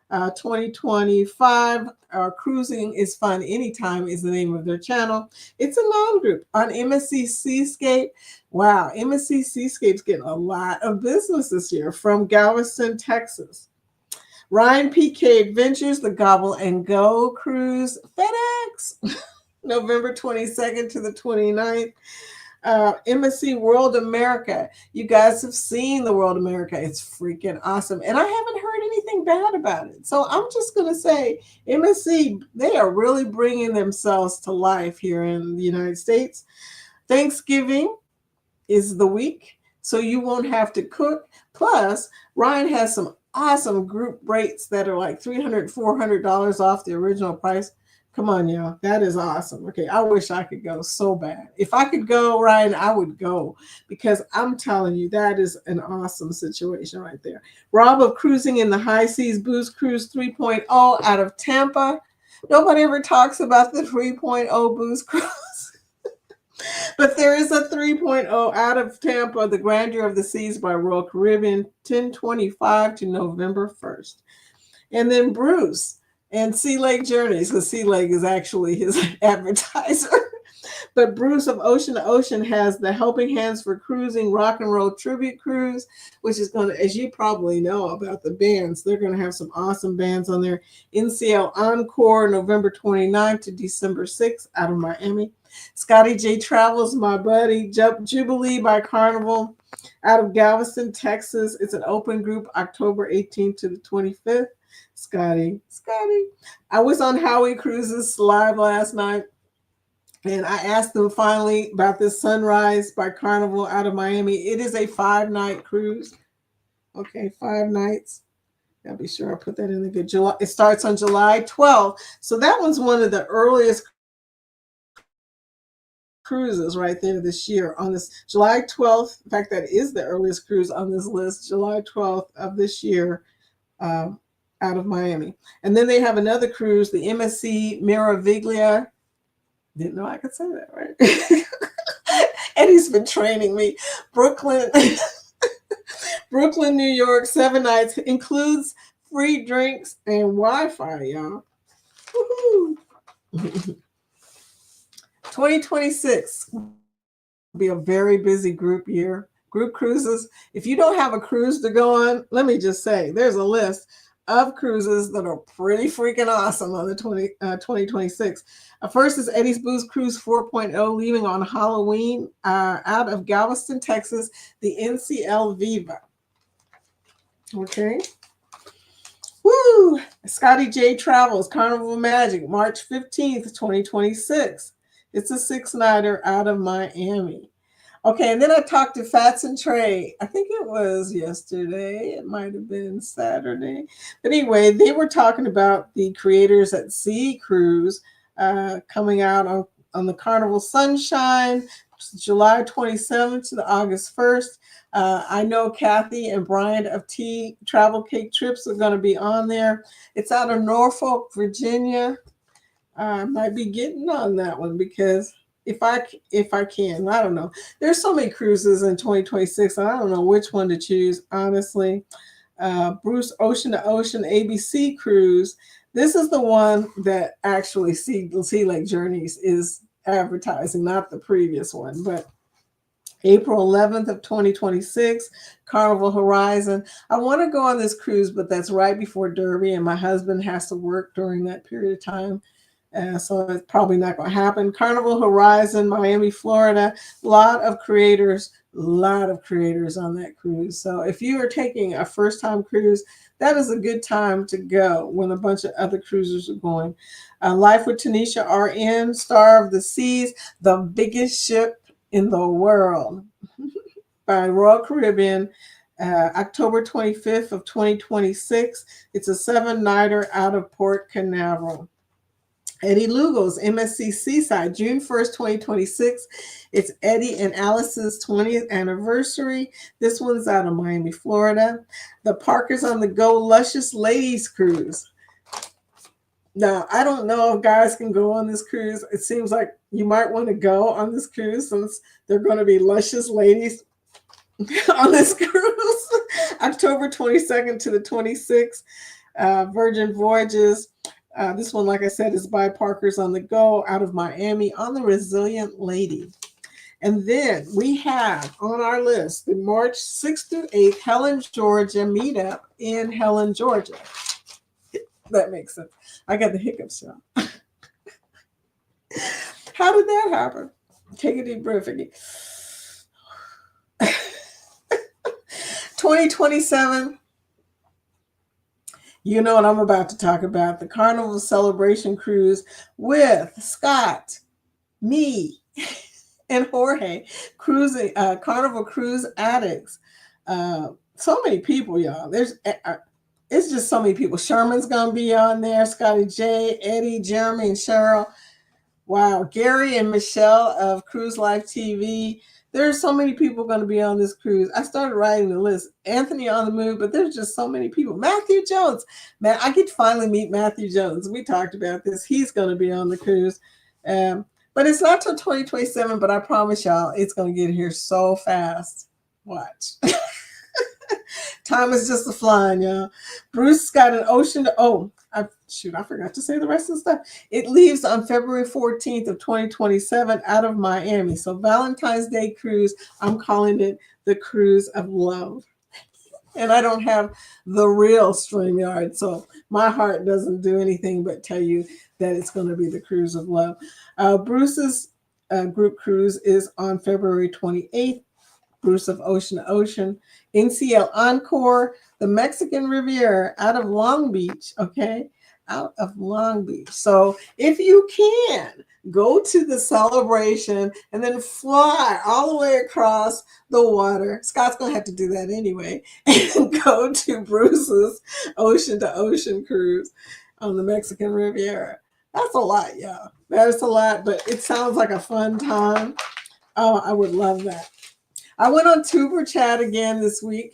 2025. Cruising is Fun Anytime is the name of their channel. It's a non-group on MSC Seascape. Wow, MSC Seascape's getting a lot of business this year from Galveston, Texas. Ryan PK Adventures, the Gobble and Go Cruise, FedEx. November 22nd to the 29th. MSC World America. You guys have seen the World America. It's freaking awesome. And I haven't heard anything bad about it. So I'm just going to say MSC, they are really bringing themselves to life here in the United States. Thanksgiving is the week, so you won't have to cook. Plus, Ryan has some awesome group rates that are like $300, $400 off the original price. Come on, y'all. That is awesome. Okay, I wish I could go so bad. If I could go, Ryan, I would go because I'm telling you, that is an awesome situation right there. Rob of Cruising in the High Seas Booze Cruise 3.0 out of Tampa. Nobody ever talks about the 3.0 Booze Cruise. But there is a 3.0 out of Tampa, The Grandeur of the Seas by Royal Caribbean, 10/25 to November 1st. And then Bruce and Sea Lake Journeys, because Sea Lake is actually his advertiser. But Bruce of Ocean to Ocean has the Helping Hands for Cruising Rock and Roll Tribute Cruise, which is going to, as you probably know about the bands, they're going to have some awesome bands on there. NCL Encore, November 29th to December 6th out of Miami. Scotty J Travels, my buddy. Jubilee by Carnival out of Galveston, Texas. It's an open group, October 18th to the 25th. Scotty. I was on Howie Cruises live last night, and I asked them finally about this Sunrise by Carnival out of Miami. It is a 5-night cruise. Okay, 5 nights. I'll be sure I put that in the good July. It starts on July 12th. So that one's one of the earliest cruises right there this year on this July 12th. In fact, that is the earliest cruise on this list, July 12th of this year. out of Miami. And then they have another cruise, the MSC Meraviglia. Didn't know I could say that, right? Eddie's been training me. Brooklyn, Brooklyn, New York, 7 nights, includes free drinks and Wi-Fi, y'all. Woohoo! 2026 will be a very busy group year. Group cruises. If you don't have a cruise to go on, let me just say there's a list of cruises that are pretty freaking awesome on the 2026. First is Eddie's Boost Cruise 4.0, leaving on Halloween out of Galveston, Texas, the NCL Viva. Okay. Woo! Scotty J Travels, Carnival Magic, March 15th, 2026. It's a 6-nighter out of Miami. Okay, and then I talked to Fats and Trey. I think it was yesterday. It might have been Saturday. But anyway, they were talking about the Creators at Sea cruise coming out on the Carnival Sunshine, July 27th to the August 1st. I know Kathy and Brian of T Travel Cake Trips are going to be on there. It's out of Norfolk, Virginia. I might be getting on that one because if I can, I don't know. There's so many cruises in 2026, and I don't know which one to choose, honestly. Bruce Ocean to Ocean ABC cruise. This is the one that actually Sea Lake Journeys is advertising, not the previous one, but April 11th of 2026, Carnival Horizon. I want to go on this cruise, but that's right before Derby, and my husband has to work during that period of time. So it's probably not going to happen. Carnival Horizon, Miami, Florida. A lot of creators on that cruise. So if you are taking a first-time cruise, that is a good time to go when a bunch of other cruisers are going. Life with Tanisha RN, Star of the Seas, the biggest ship in the world, by Royal Caribbean, October 25th of 2026. It's a 7-nighter out of Port Canaveral. Eddie Lugo's MSC Seaside, June 1st, 2026. It's Eddie and Alice's 20th anniversary. This one's out of Miami, Florida. The Parkers on the Go Luscious Ladies Cruise. Now, I don't know if guys can go on this cruise. It seems like you might want to go on this cruise since they're going to be luscious ladies on this cruise. October 22nd to the 26th. Virgin Voyages. This one, like I said, is by Parkers on the Go out of Miami on the Resilient Lady. And then we have on our list the March 6th through 8th Helen, Georgia meetup in Helen, Georgia. That makes sense. I got the hiccups, y'all. How did that happen? Take a deep breath, Vicky. 2027. You know what I'm about to talk about. The Carnival Celebration Cruise with Scott, me, and Jorge. Cruising, Carnival Cruise Addicts. So many people, y'all. It's just so many people. Sherman's going to be on there. Scotty J, Eddie, Jeremy, and Cheryl. Wow. Gary and Michelle of Cruise Life TV. There's so many people going to be on this cruise. I started writing the list. Anthony on the Move, but there's just so many people. Matthew Jones. Man, I get to finally meet Matthew Jones. We talked about this. He's going to be on the cruise. But it's not till 2027, but I promise y'all it's going to get here so fast. Watch. Time is just a flying, y'all. Bruce got an ocean to I forgot to say the rest of the stuff. It leaves on February 14th of 2027 out of Miami. So Valentine's Day cruise, I'm calling it the Cruise of Love. And I don't have the real StreamYard, so my heart doesn't do anything but tell you that it's going to be the Cruise of Love. Bruce's group cruise is on February 28th. Bruce of Ocean to Ocean, NCL Encore, the Mexican Riviera out of Long Beach, okay? Out of Long Beach. So if you can, go to the celebration and then fly all the way across the water. Scott's going to have to do that anyway. And go to Bruce's Ocean to Ocean cruise on the Mexican Riviera. That's a lot, y'all. That is a lot, but it sounds like a fun time. Oh, I would love that. I went on Tuber Chat again this week,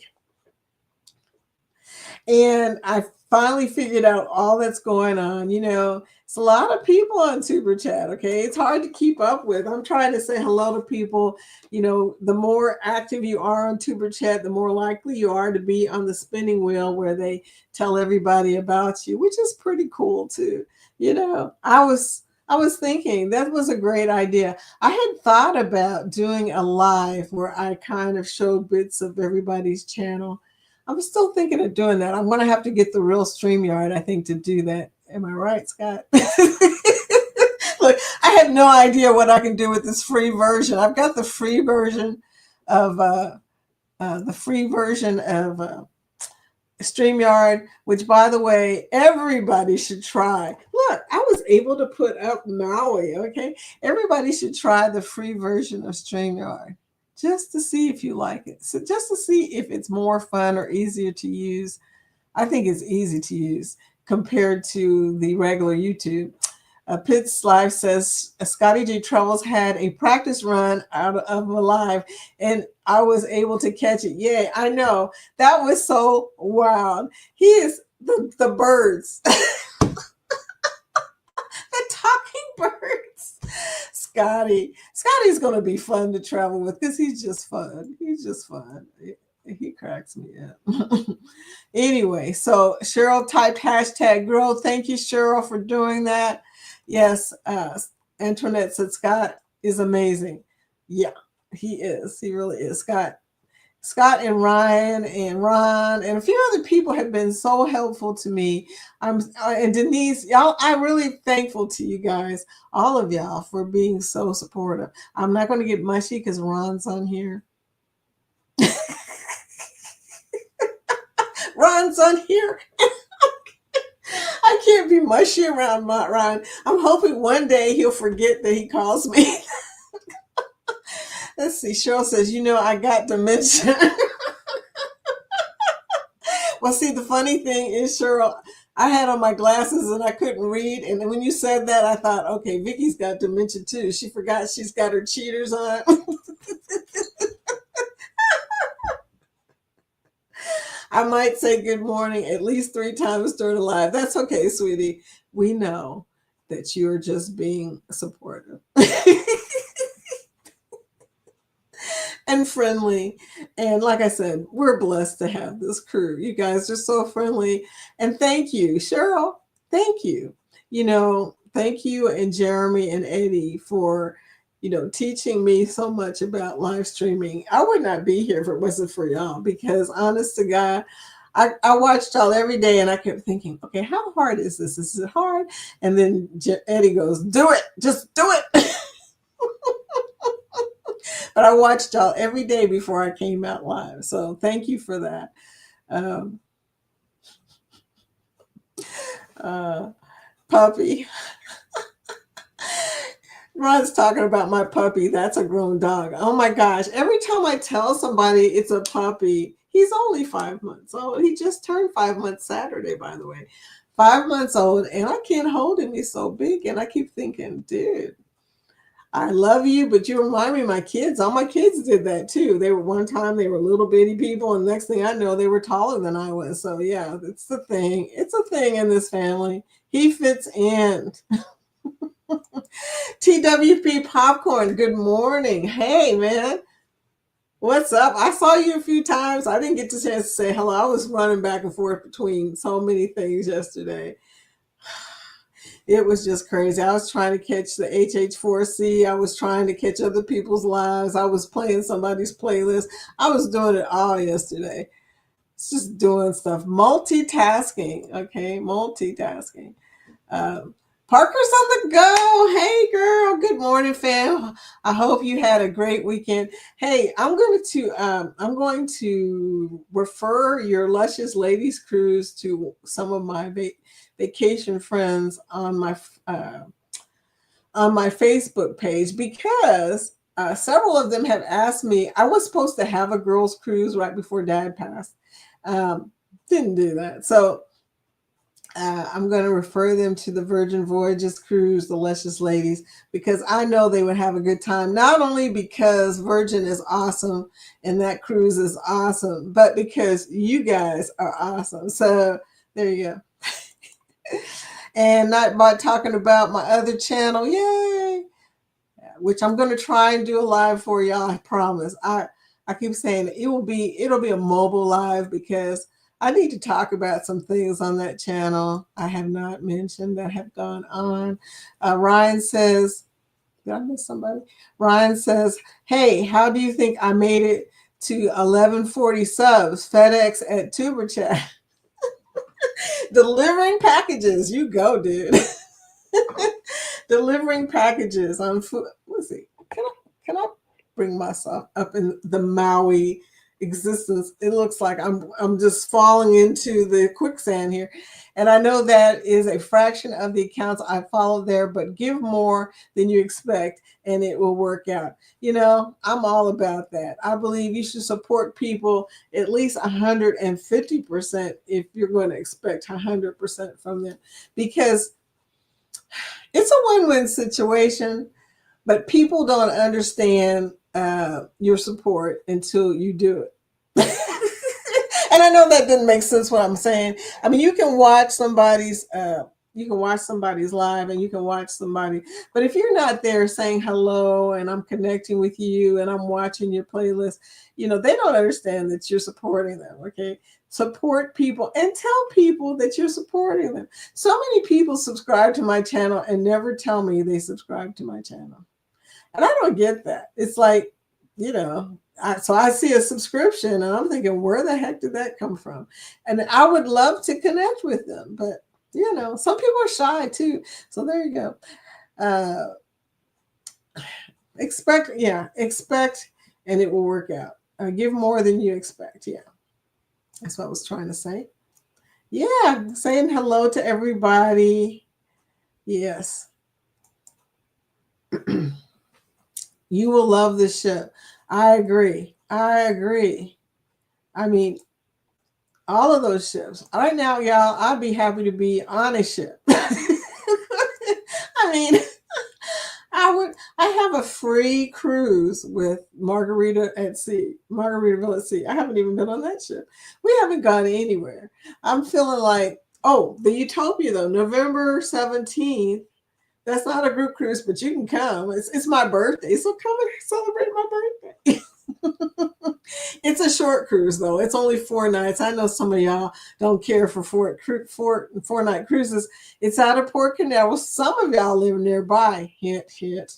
and I finally figured out all that's going on. It's a lot of people on Super Chat. Okay, it's hard to keep up with. I'm trying to say hello to people. The more active you are on Super Chat, the more likely you are to be on the spinning wheel where they tell everybody about you, which is pretty cool too. I was thinking that was a great idea. I had thought about doing a live where I kind of showed bits of everybody's channel. I'm still thinking of doing that. I'm going to have to get the real StreamYard, I think, to do that. Am I right, Scott? Look, I have no idea what I can do with this free version. I've got the free version of StreamYard, which, by the way, everybody should try. Look, I was able to put up Maui, okay? Everybody should try the free version of StreamYard just to see if you like it. So just to see if it's more fun or easier to use. I think it's easy to use compared to the regular YouTube. Pitts Live says Scotty G Troubles had a practice run out of a live, and I was able to catch it. Yay, I know. That was so wild. He is the birds, the talking birds. Scotty's going to be fun to travel with because he's just fun. He's just fun. He cracks me up. Anyway, so Cheryl typed hashtag grow. Thank you, Cheryl, for doing that. Yes, Antoinette said Scott is amazing. Yeah, he is. He really is. Scott and Ryan and Ron and a few other people have been so helpful to me. And Denise, y'all, I'm really thankful to you guys, all of y'all, for being so supportive. I'm not going to get mushy because Ron's on here. Ron's on here. I can't be mushy around Ron. I'm hoping one day he'll forget that he calls me. Let's see. Cheryl says, I got dementia. Well, see, the funny thing is, Cheryl, I had on my glasses and I couldn't read. And then when you said that, I thought, okay, Vicky's got dementia too. She forgot she's got her cheaters on. I might say good morning at least 3 times during the live. That's okay, sweetie. We know that you're just being supportive and friendly. And like I said, we're blessed to have this crew. You guys are so friendly. And thank you, Cheryl. Thank you. Thank you and Jeremy and Eddie for teaching me so much about live streaming. I would not be here if it wasn't for y'all, because honest to God, I watched y'all every day and I kept thinking, okay, how hard is this? Is it hard? And then Eddie goes, do it, just do it. But I watched y'all every day before I came out live. So thank you for that. Puppy. Ron's talking about my puppy. That's a grown dog. Oh my gosh. Every time I tell somebody it's a puppy, he's only 5 months old. He just turned 5 months Saturday, by the way. 5 months old, and I can't hold him. He's so big. And I keep thinking, dude, I love you, but you remind me of my kids. All my kids did that too. One time they were little bitty people, and the next thing I know, they were taller than I was. So yeah, it's the thing. It's a thing in this family. He fits in. TWP Popcorn, good morning. Hey, man. What's up? I saw you a few times. I didn't get the chance to say hello. I was running back and forth between so many things yesterday. It was just crazy. I was trying to catch the HH4C. I was trying to catch other people's lives. I was playing somebody's playlist. I was doing it all yesterday. It's just doing stuff. Multitasking, okay? Multitasking. Parker's on the go. Hey, girl. Good morning, fam. I hope you had a great weekend. Hey, I'm going to refer your Luscious Ladies Cruise to some of my vacation friends on my Facebook page, because several of them have asked me. I was supposed to have a girls' cruise right before Dad passed. Didn't do that. So I'm going to refer them to the Virgin Voyages cruise, the Luscious Ladies, because I know they would have a good time. Not only because Virgin is awesome and that cruise is awesome, but because you guys are awesome. So There you go. And not by talking about my other channel. Yay! Which I'm going to try and do a live for y'all. I promise. I keep saying it'll be a mobile live because I need to talk about some things on that channel I have not mentioned that have gone on. Ryan says, did I miss somebody? Ryan says, hey, how do you think I made it to 1140 subs? FedEx at Tuber Chat. Delivering packages. You go, dude. Delivering packages on food. Let's see. Can I bring myself up in the Maui existence? It looks like I'm just falling into the quicksand here. And I know that is a fraction of the accounts I follow there, but give more than you expect and it will work out. You know, I'm all about that. I believe you should support people at least 150% if you're going to expect 100% from them, because it's a win-win situation, but people don't understand your support until you do it. And I know that didn't make sense what I'm saying. I mean, you can watch somebody's live and you can watch somebody, but if you're not there saying hello and I'm connecting with you and I'm watching your playlist, you know, they don't understand that you're supporting them. Okay. Support people and tell people that you're supporting them. So many people subscribe to my channel and never tell me they subscribe to my channel. And I don't get that. It's like, you know, so I see a subscription and I'm thinking, where the heck did that come from? And I would love to connect with them, but you know, some people are shy too. So there you go. Expect, and it will work out. Give more than you expect. Yeah. That's what I was trying to say. Yeah. Saying hello to everybody. Yes. You will love this show. I agree. I mean, all of those ships. Right now, y'all, I'd be happy to be on a ship. I mean, I have a free cruise with Margaritaville at Sea. I haven't even been on that ship. We haven't gone anywhere. I'm feeling like, oh, the Utopia though, November 17th. That's not a group cruise, but you can come. It's my birthday, so come and celebrate my birthday. It's a short cruise, though. It's only 4 nights. I know some of y'all don't care for four-night cruises. It's out of Port Canaveral. Some of y'all live nearby. Hint, hint.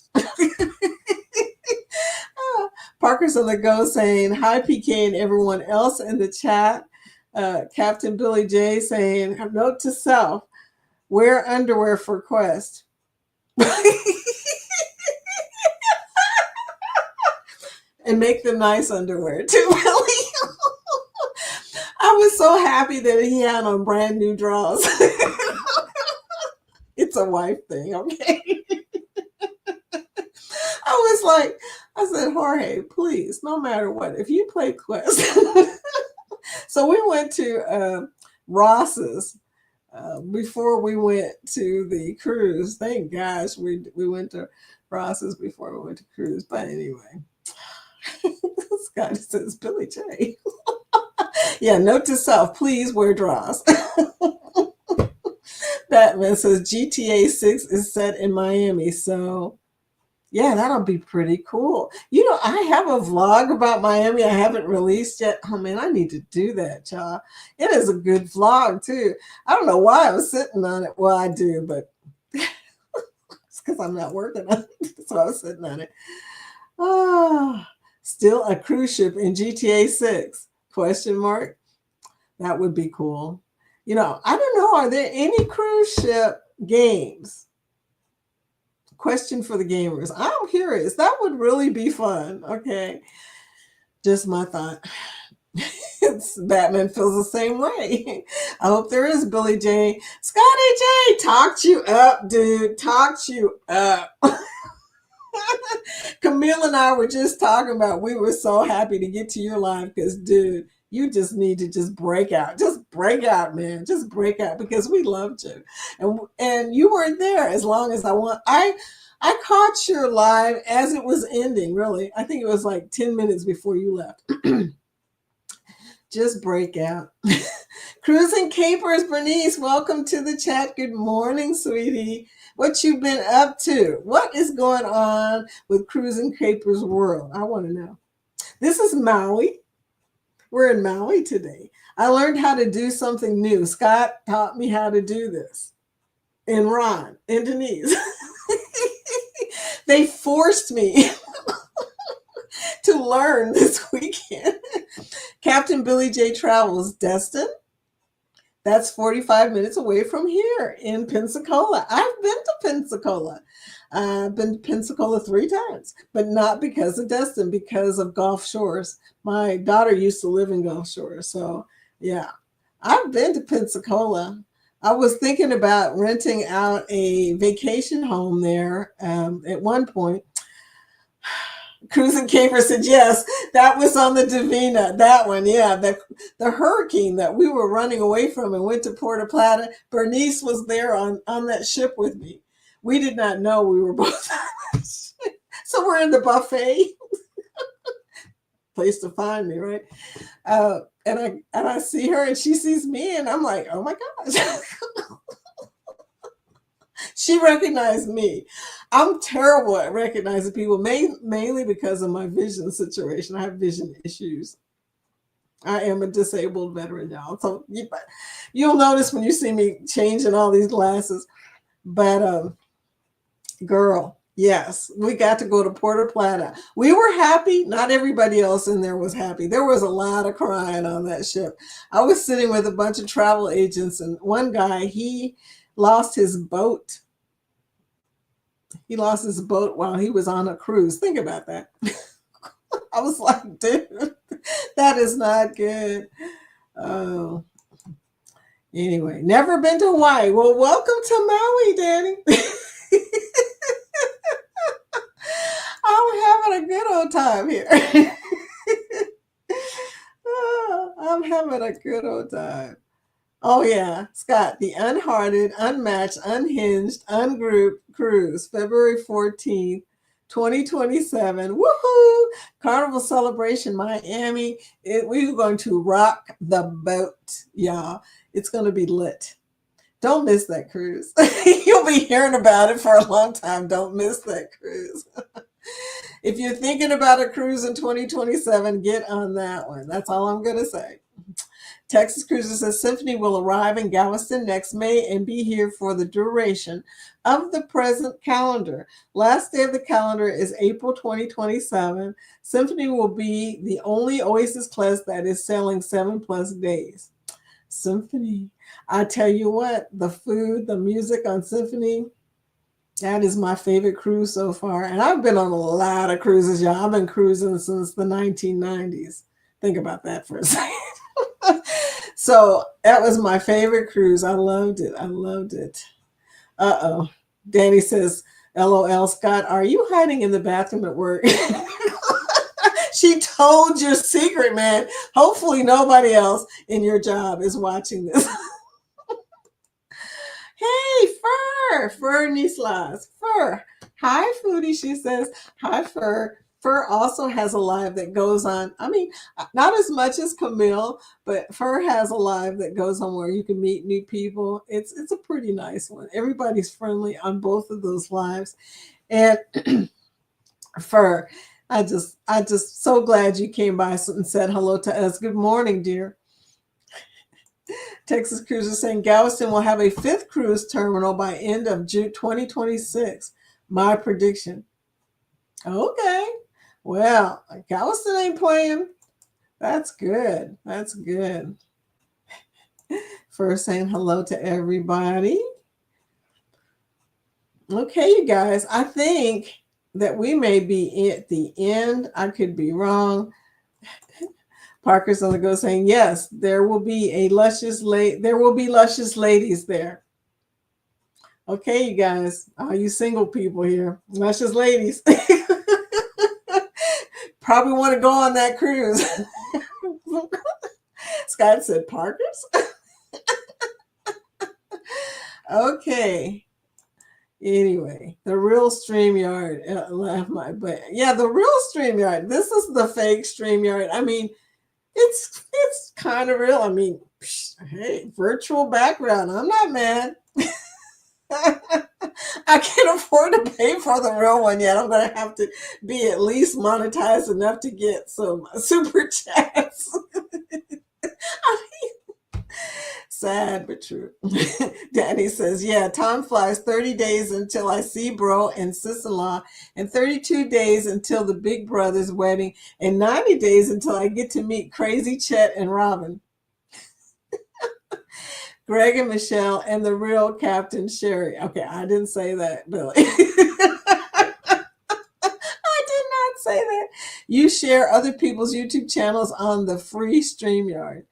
Parker's on the go saying, hi, PK, and everyone else in the chat. Captain Billy J saying, note to self, wear underwear for Quest. And make them nice underwear too, really. I was so happy that he had on brand new drawers. It's a wife thing, okay? I said, Jorge, please, no matter what, if you play Quest. So we went to Ross's before we went to the cruise. Thank gosh we went to Ross's before we went to cruise. But anyway, Scott says Billy J. Yeah, note to self, please wear draws. Batman says GTA 6 is set in Miami, so yeah, that'll be pretty cool. You know, I have a vlog about Miami I haven't released yet. Oh man, I need to do that, y'all. It is a good vlog too. I don't know why I was sitting on it. Well, I do, but it's because I'm not working on it. So I was sitting on it. Oh, still a cruise ship in GTA 6? Question mark. That would be cool. You know, I don't know. Are there any cruise ship games? Question for the gamers. I'm curious. That would really be fun. Okay. Just my thought. Batman feels the same way. I hope there is, Billy J. Scotty J, talked you up, dude. Talked you up. Camille and I were just talking about, we were so happy to get to your live because, dude, you just need to just break out. Just break out, man. Just break out because we loved you. And you weren't there as long as I want. I caught your live as it was ending, really. I think it was like 10 minutes before you left. Just break out. Cruising Capers, Bernice, welcome to the chat. Good morning, sweetie. What you been up to? What is going on with Cruising Capers world? I want to know. This is Maui. We're in Maui today. I learned how to do something new. Scott taught me how to do this. And Ron, in Denise. They forced me to learn this weekend. Captain Billy J Travels, Destin. That's 45 minutes away from here in Pensacola. I've been to Pensacola. I've been to Pensacola 3 times, but not because of Destin, because of Gulf Shores. My daughter used to live in Gulf Shores. So, yeah, I've been to Pensacola. I was thinking about renting out a vacation home there at one point. Cruising Caper said yes. That was on the Divina. That one, yeah. The hurricane that we were running away from and went to Puerto Plata. Bernice was there on that ship with me. We did not know we were both on that ship. So we're in the buffet. Place to find me, right? And I see her and she sees me and I'm like, oh my gosh. She recognized me. I'm terrible at recognizing people, mainly because of my vision situation. I have vision issues. I am a disabled veteran, y'all. So you'll notice when you see me changing all these glasses. But girl, yes, we got to go to Puerto Plata. We were happy. Not everybody else in there was happy. There was a lot of crying on that ship. I was sitting with a bunch of travel agents, and one guy, he lost his boat. He lost his boat while he was on a cruise. Think about that. I was like, dude, that is not good. Oh, anyway, never been to Hawaii. Well, welcome to Maui, Danny. I'm having a good old time here. Oh, I'm having a good old time. Oh, yeah, Scott, the unhearted, unmatched, unhinged, ungrouped cruise, February 14th, 2027. Woohoo! Carnival celebration, Miami. We're going to rock the boat, y'all. It's going to be lit. Don't miss that cruise. You'll be hearing about it for a long time. Don't miss that cruise. If you're thinking about a cruise in 2027, get on that one. That's all I'm going to say. Texas Cruises says Symphony will arrive in Galveston next May and be here for the duration of the present calendar. Last day of the calendar is April 2027. Symphony will be the only Oasis class that is sailing 7+ days. Symphony. I tell you what, the food, the music on Symphony, that is my favorite cruise so far. And I've been on a lot of cruises, y'all. I've been cruising since the 1990s. Think about that for a second. So that was my favorite cruise. I loved it. I loved it. Uh-oh. Danny says, LOL, Scott, are you hiding in the bathroom at work? She told your secret, man. Hopefully nobody else in your job is watching this. Hey, Fur Nislas, Fur. Hi, Foodie, she says. Hi, Fur. Fur also has a live that goes on. I mean, not as much as Camille, but Fur has a live that goes on where you can meet new people. It's a pretty nice one. Everybody's friendly on both of those lives. And Fur, I just so glad you came by and said hello to us. Good morning, dear. Texas Cruises saying Galveston will have a 5th cruise terminal by end of June 2026. My prediction. Okay. Well, Galveston ain't playing. That's good. That's good. First saying hello to everybody. Okay, you guys. I think that we may be at the end. I could be wrong. Parker's on the go saying, yes, there will be luscious ladies there. Okay, you guys, all you single people here, luscious ladies. Probably want to go on that cruise. Scott said, Parker's? Okay. Anyway, the real StreamYard laughed my butt. Yeah, the real StreamYard. This is the fake StreamYard. I mean, It's kind of real. I mean, hey, virtual background. I'm not mad. I can't afford to pay for the real one yet. I'm going to have to be at least monetized enough to get some super chats. Sad but true. Danny says, yeah, time flies. 30 days until I see bro and sis-in-law, and 32 days until the big brother's wedding, and 90 days until I get to meet Crazy Chet and Robin, Greg and Michelle, and the real Captain Sherry. Okay, I didn't say that, Billy. I did not say that. You share other people's YouTube channels on the free StreamYard.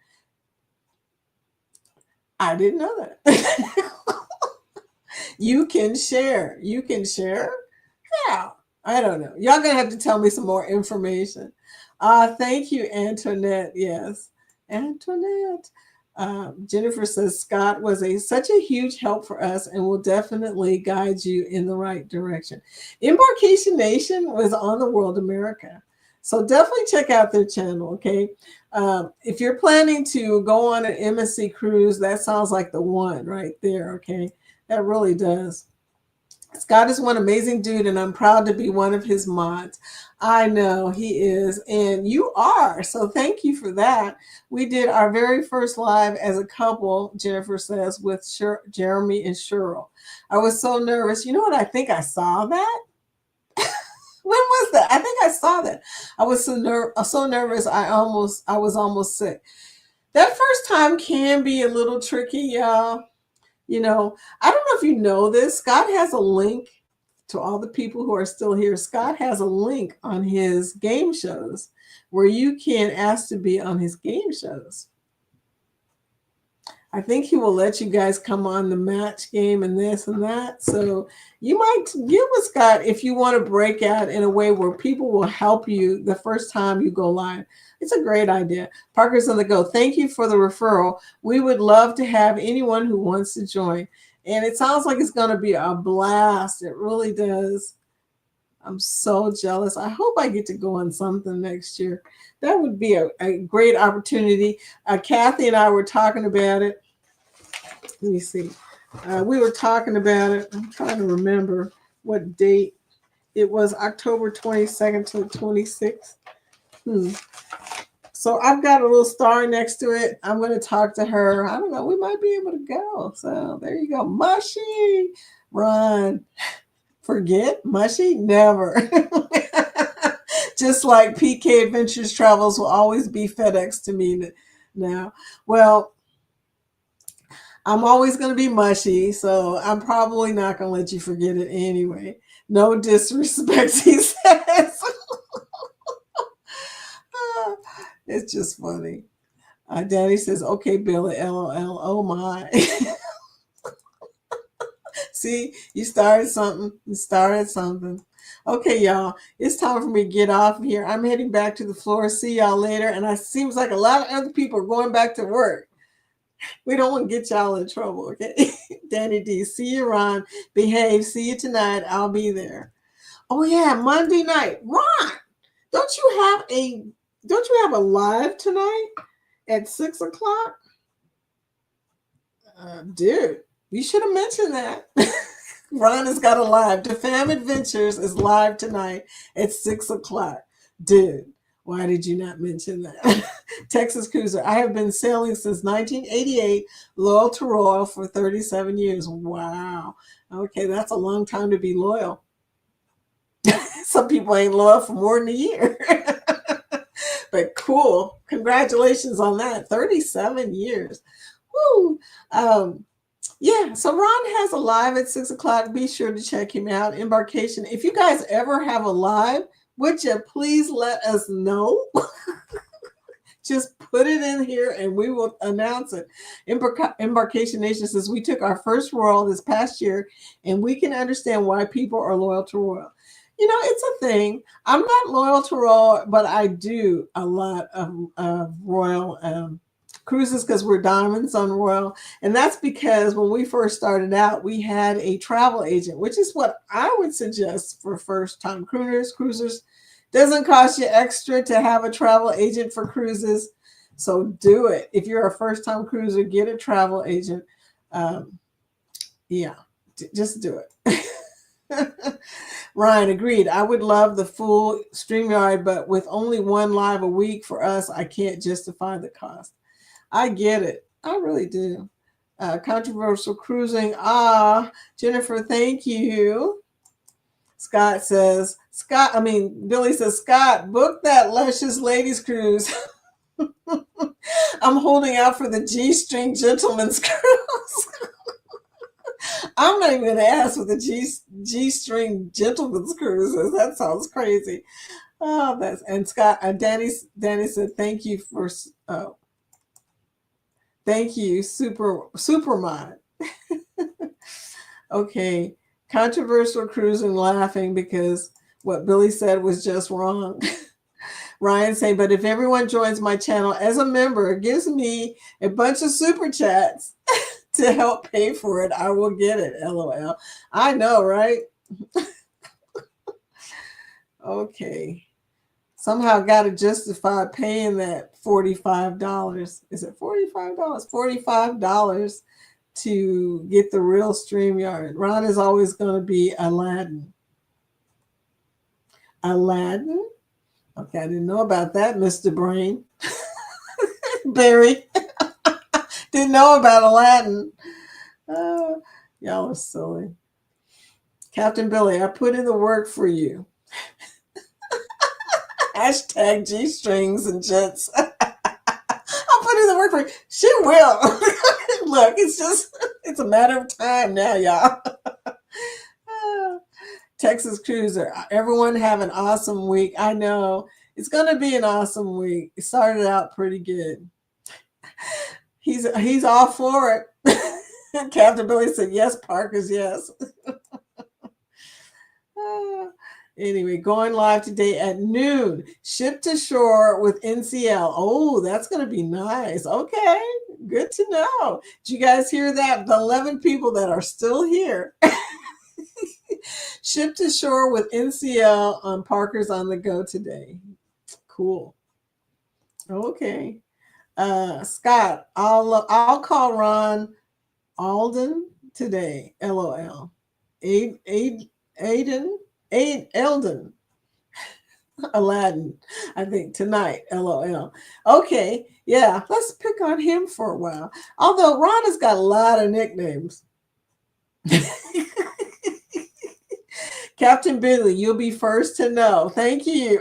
I didn't know that. You can share. You can share? Yeah. I don't know. Y'all gonna have to tell me some more information. Thank you, Antoinette. Yes. Antoinette. Jennifer says Scott was such a huge help for us and will definitely guide you in the right direction. Embarkation Nation was on the World America. So definitely check out their channel, okay? If you're planning to go on an MSC cruise, that sounds like the one right there, okay? That really does. Scott is one amazing dude, and I'm proud to be one of his mods. I know he is, and you are. So thank you for that. We did our very first live as a couple, Jennifer says, with Jeremy and Cheryl. I was so nervous. You know what? I think I saw that. When was that? I think I saw that. I was so nervous. I was almost sick. That first time can be a little tricky, y'all. You know, I don't know if you know this. Scott has a link to all the people who are still here. Scott has a link on his game shows where you can ask to be on his game shows. I think he will let you guys come on the match game and this and that. So you might get with Scott if you want to break out in a way where people will help you the first time you go live. It's a great idea. Parker's on the go. Thank you for the referral. We would love to have anyone who wants to join. And it sounds like it's going to be a blast. It really does. I'm so jealous. I hope I get to go on something next year. That would be a great opportunity. Kathy and I were talking about it. Let me see. We were talking about it. I'm trying to remember what date. It was October 22nd to 26th. So I've got a little star next to it. I'm going to talk to her. I don't know. We might be able to go. So there you go. Mushy. Run. Forget? Mushy? Never. Just like PK Adventures Travels will always be FedEx to me now. Well, I'm always going to be mushy, so I'm probably not going to let you forget it anyway. No disrespect, he says. It's just funny. Danny says, okay, Billy, LOL. Oh, my. See, you started something. You started something. Okay, y'all. It's time for me to get off here. I'm heading back to the floor. See y'all later. And it seems like a lot of other people are going back to work. We don't want to get y'all in trouble, okay? Danny D, see you, Ron. Behave. See you tonight. I'll be there. Oh, yeah, Monday night. Ron, don't you have a live tonight at 6 o'clock? Dude, you should have mentioned that. Ron has got a live. DeFam Adventures is live tonight at 6 o'clock. Dude, why did you not mention that? Texas Cruiser. I have been sailing since 1988, loyal to Royal for 37 years. Wow. Okay, that's a long time to be loyal. Some people ain't loyal for more than a year. But cool. Congratulations on that. 37 years. Woo. Yeah, so Ron has a live at 6 o'clock. Be sure to check him out. Embarkation. If you guys ever have a live, would you please let us know? Just put it in here and we will announce it. Embarkation Nation says, we took our first Royal this past year and we can understand why people are loyal to Royal. You know, it's a thing. I'm not loyal to Royal, but I do a lot of Royal cruises because we're diamonds on Royal. And that's because when we first started out, we had a travel agent, which is what I would suggest for first-time cruisers. Doesn't cost you extra to have a travel agent for cruises. So do it. If you're a first time cruiser, get a travel agent. Um, yeah, just do it. Ryan agreed. I would love the full StreamYard, but with only one live a week for us, I can't justify the cost. I get it. I really do. Controversial cruising. Jennifer, thank you. Scott says, Billy says, Scott, book that luscious ladies cruise. I'm holding out for the G string gentleman's cruise. I'm not even going to ask for the G string gentleman's cruise. That sounds crazy. Oh, that's and Scott. Danny said, thank you for. Thank you, Supermod. Okay, controversial cruising, laughing because what Billy said was just wrong. Ryan saying, but if everyone joins my channel as a member, it gives me a bunch of super chats to help pay for it. I will get it. LOL. I know, right? Okay. Somehow got to justify paying that $45. Is it $45? $45 to get the real StreamYard. Ron is always going to be Aladdin. Aladdin? Okay, I didn't know about that, Mr. Brain. Barry. Didn't know about Aladdin. Y'all are silly. Captain Billy, I put in the work for you. Hashtag G-strings and jets. I'll put in the work for you. She will. Look, it's a matter of time now, y'all. Texas Cruiser. Everyone have an awesome week. I know. It's going to be an awesome week. It started out pretty good. He's all for it. Captain Billy said, yes, Parker's yes. Anyway, going live today at noon. Ship to shore with NCL. Oh, that's going to be nice. Okay, good to know. Did you guys hear that? The 11 people that are still here. Ship to shore with NCL on Parker's on the go today. Cool. Okay. Scott, I'll call Ron Alden today. LOL. Eldon. Aladdin, I think tonight. LOL. Okay. Yeah, let's pick on him for a while. Although Ron has got a lot of nicknames. Captain Billy, you'll be first to know. Thank you.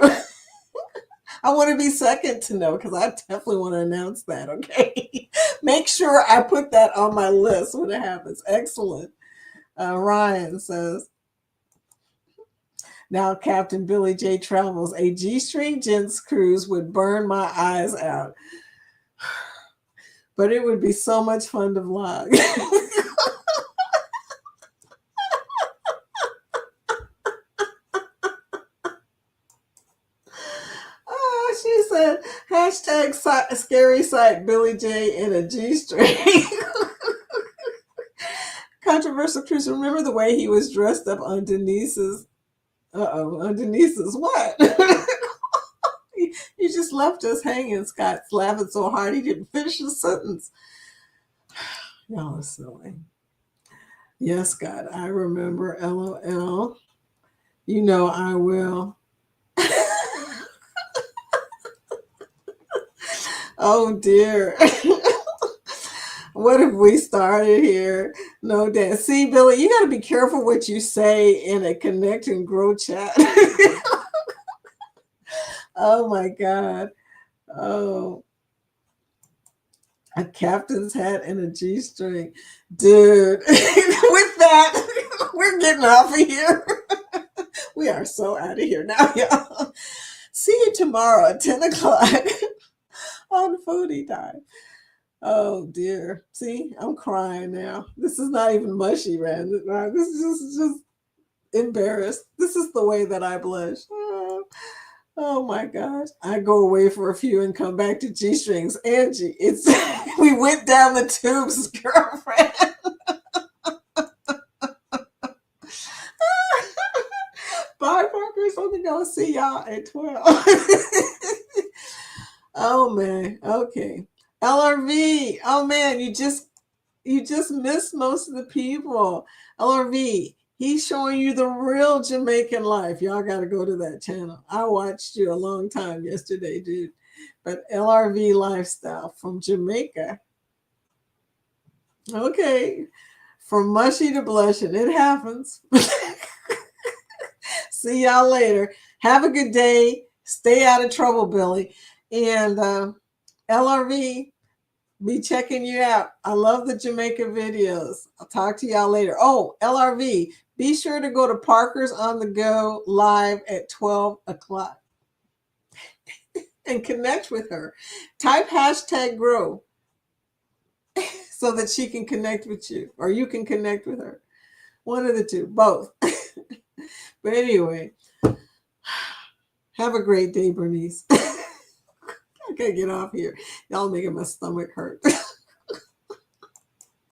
I want to be second to know because I definitely want to announce that, okay? Make sure I put that on my list when it happens. Excellent. Ryan says, now Captain Billy J travels. A G-string gents cruise would burn my eyes out. But it would be so much fun to vlog. She said, hashtag scary sight Billy J in a G-string. Controversial cruise. Remember the way he was dressed up on Denise's? On Denise's what? You just left us hanging. Scott's laughing so hard he didn't finish the sentence. Y'all are silly. Yes, Scott, I remember. LOL. You know I will. Oh dear. What have we started here? No, Dan. See, Billy, you got to be careful what you say in a connect and grow chat. Oh my God. Oh. A captain's hat and a G-string. Dude, with that, we're getting off of here. We are so out of here now, y'all. See you tomorrow at 10 o'clock on Foodie Time. Oh dear. See, I'm crying now. This is not even mushy, man. This is just embarrassed. This is the way that I blush. Oh my gosh. I go away for a few and come back to G-strings. Angie, it's we went down the tubes, girlfriend. Bye, Parker. So I'm gonna see y'all at 12. Oh man. Okay. LRV. Oh man, you just missed most of the people. LRV. He's showing you the real Jamaican life. Y'all got to go to that channel. I watched you a long time yesterday, dude. But LRV lifestyle from Jamaica. Okay. From mushy to blushing. It happens. See y'all later. Have a good day. Stay out of trouble, Billy. And LRV, be checking you out. I love the Jamaica videos. I'll talk to y'all later. Oh, LRV, be sure to go to Parker's on the Go live at 12 o'clock and connect with her. Type hashtag grow so that she can connect with you or you can connect with her. One of the two, both. But anyway, have a great day, Bernice. I gotta get off here. Y'all making my stomach hurt.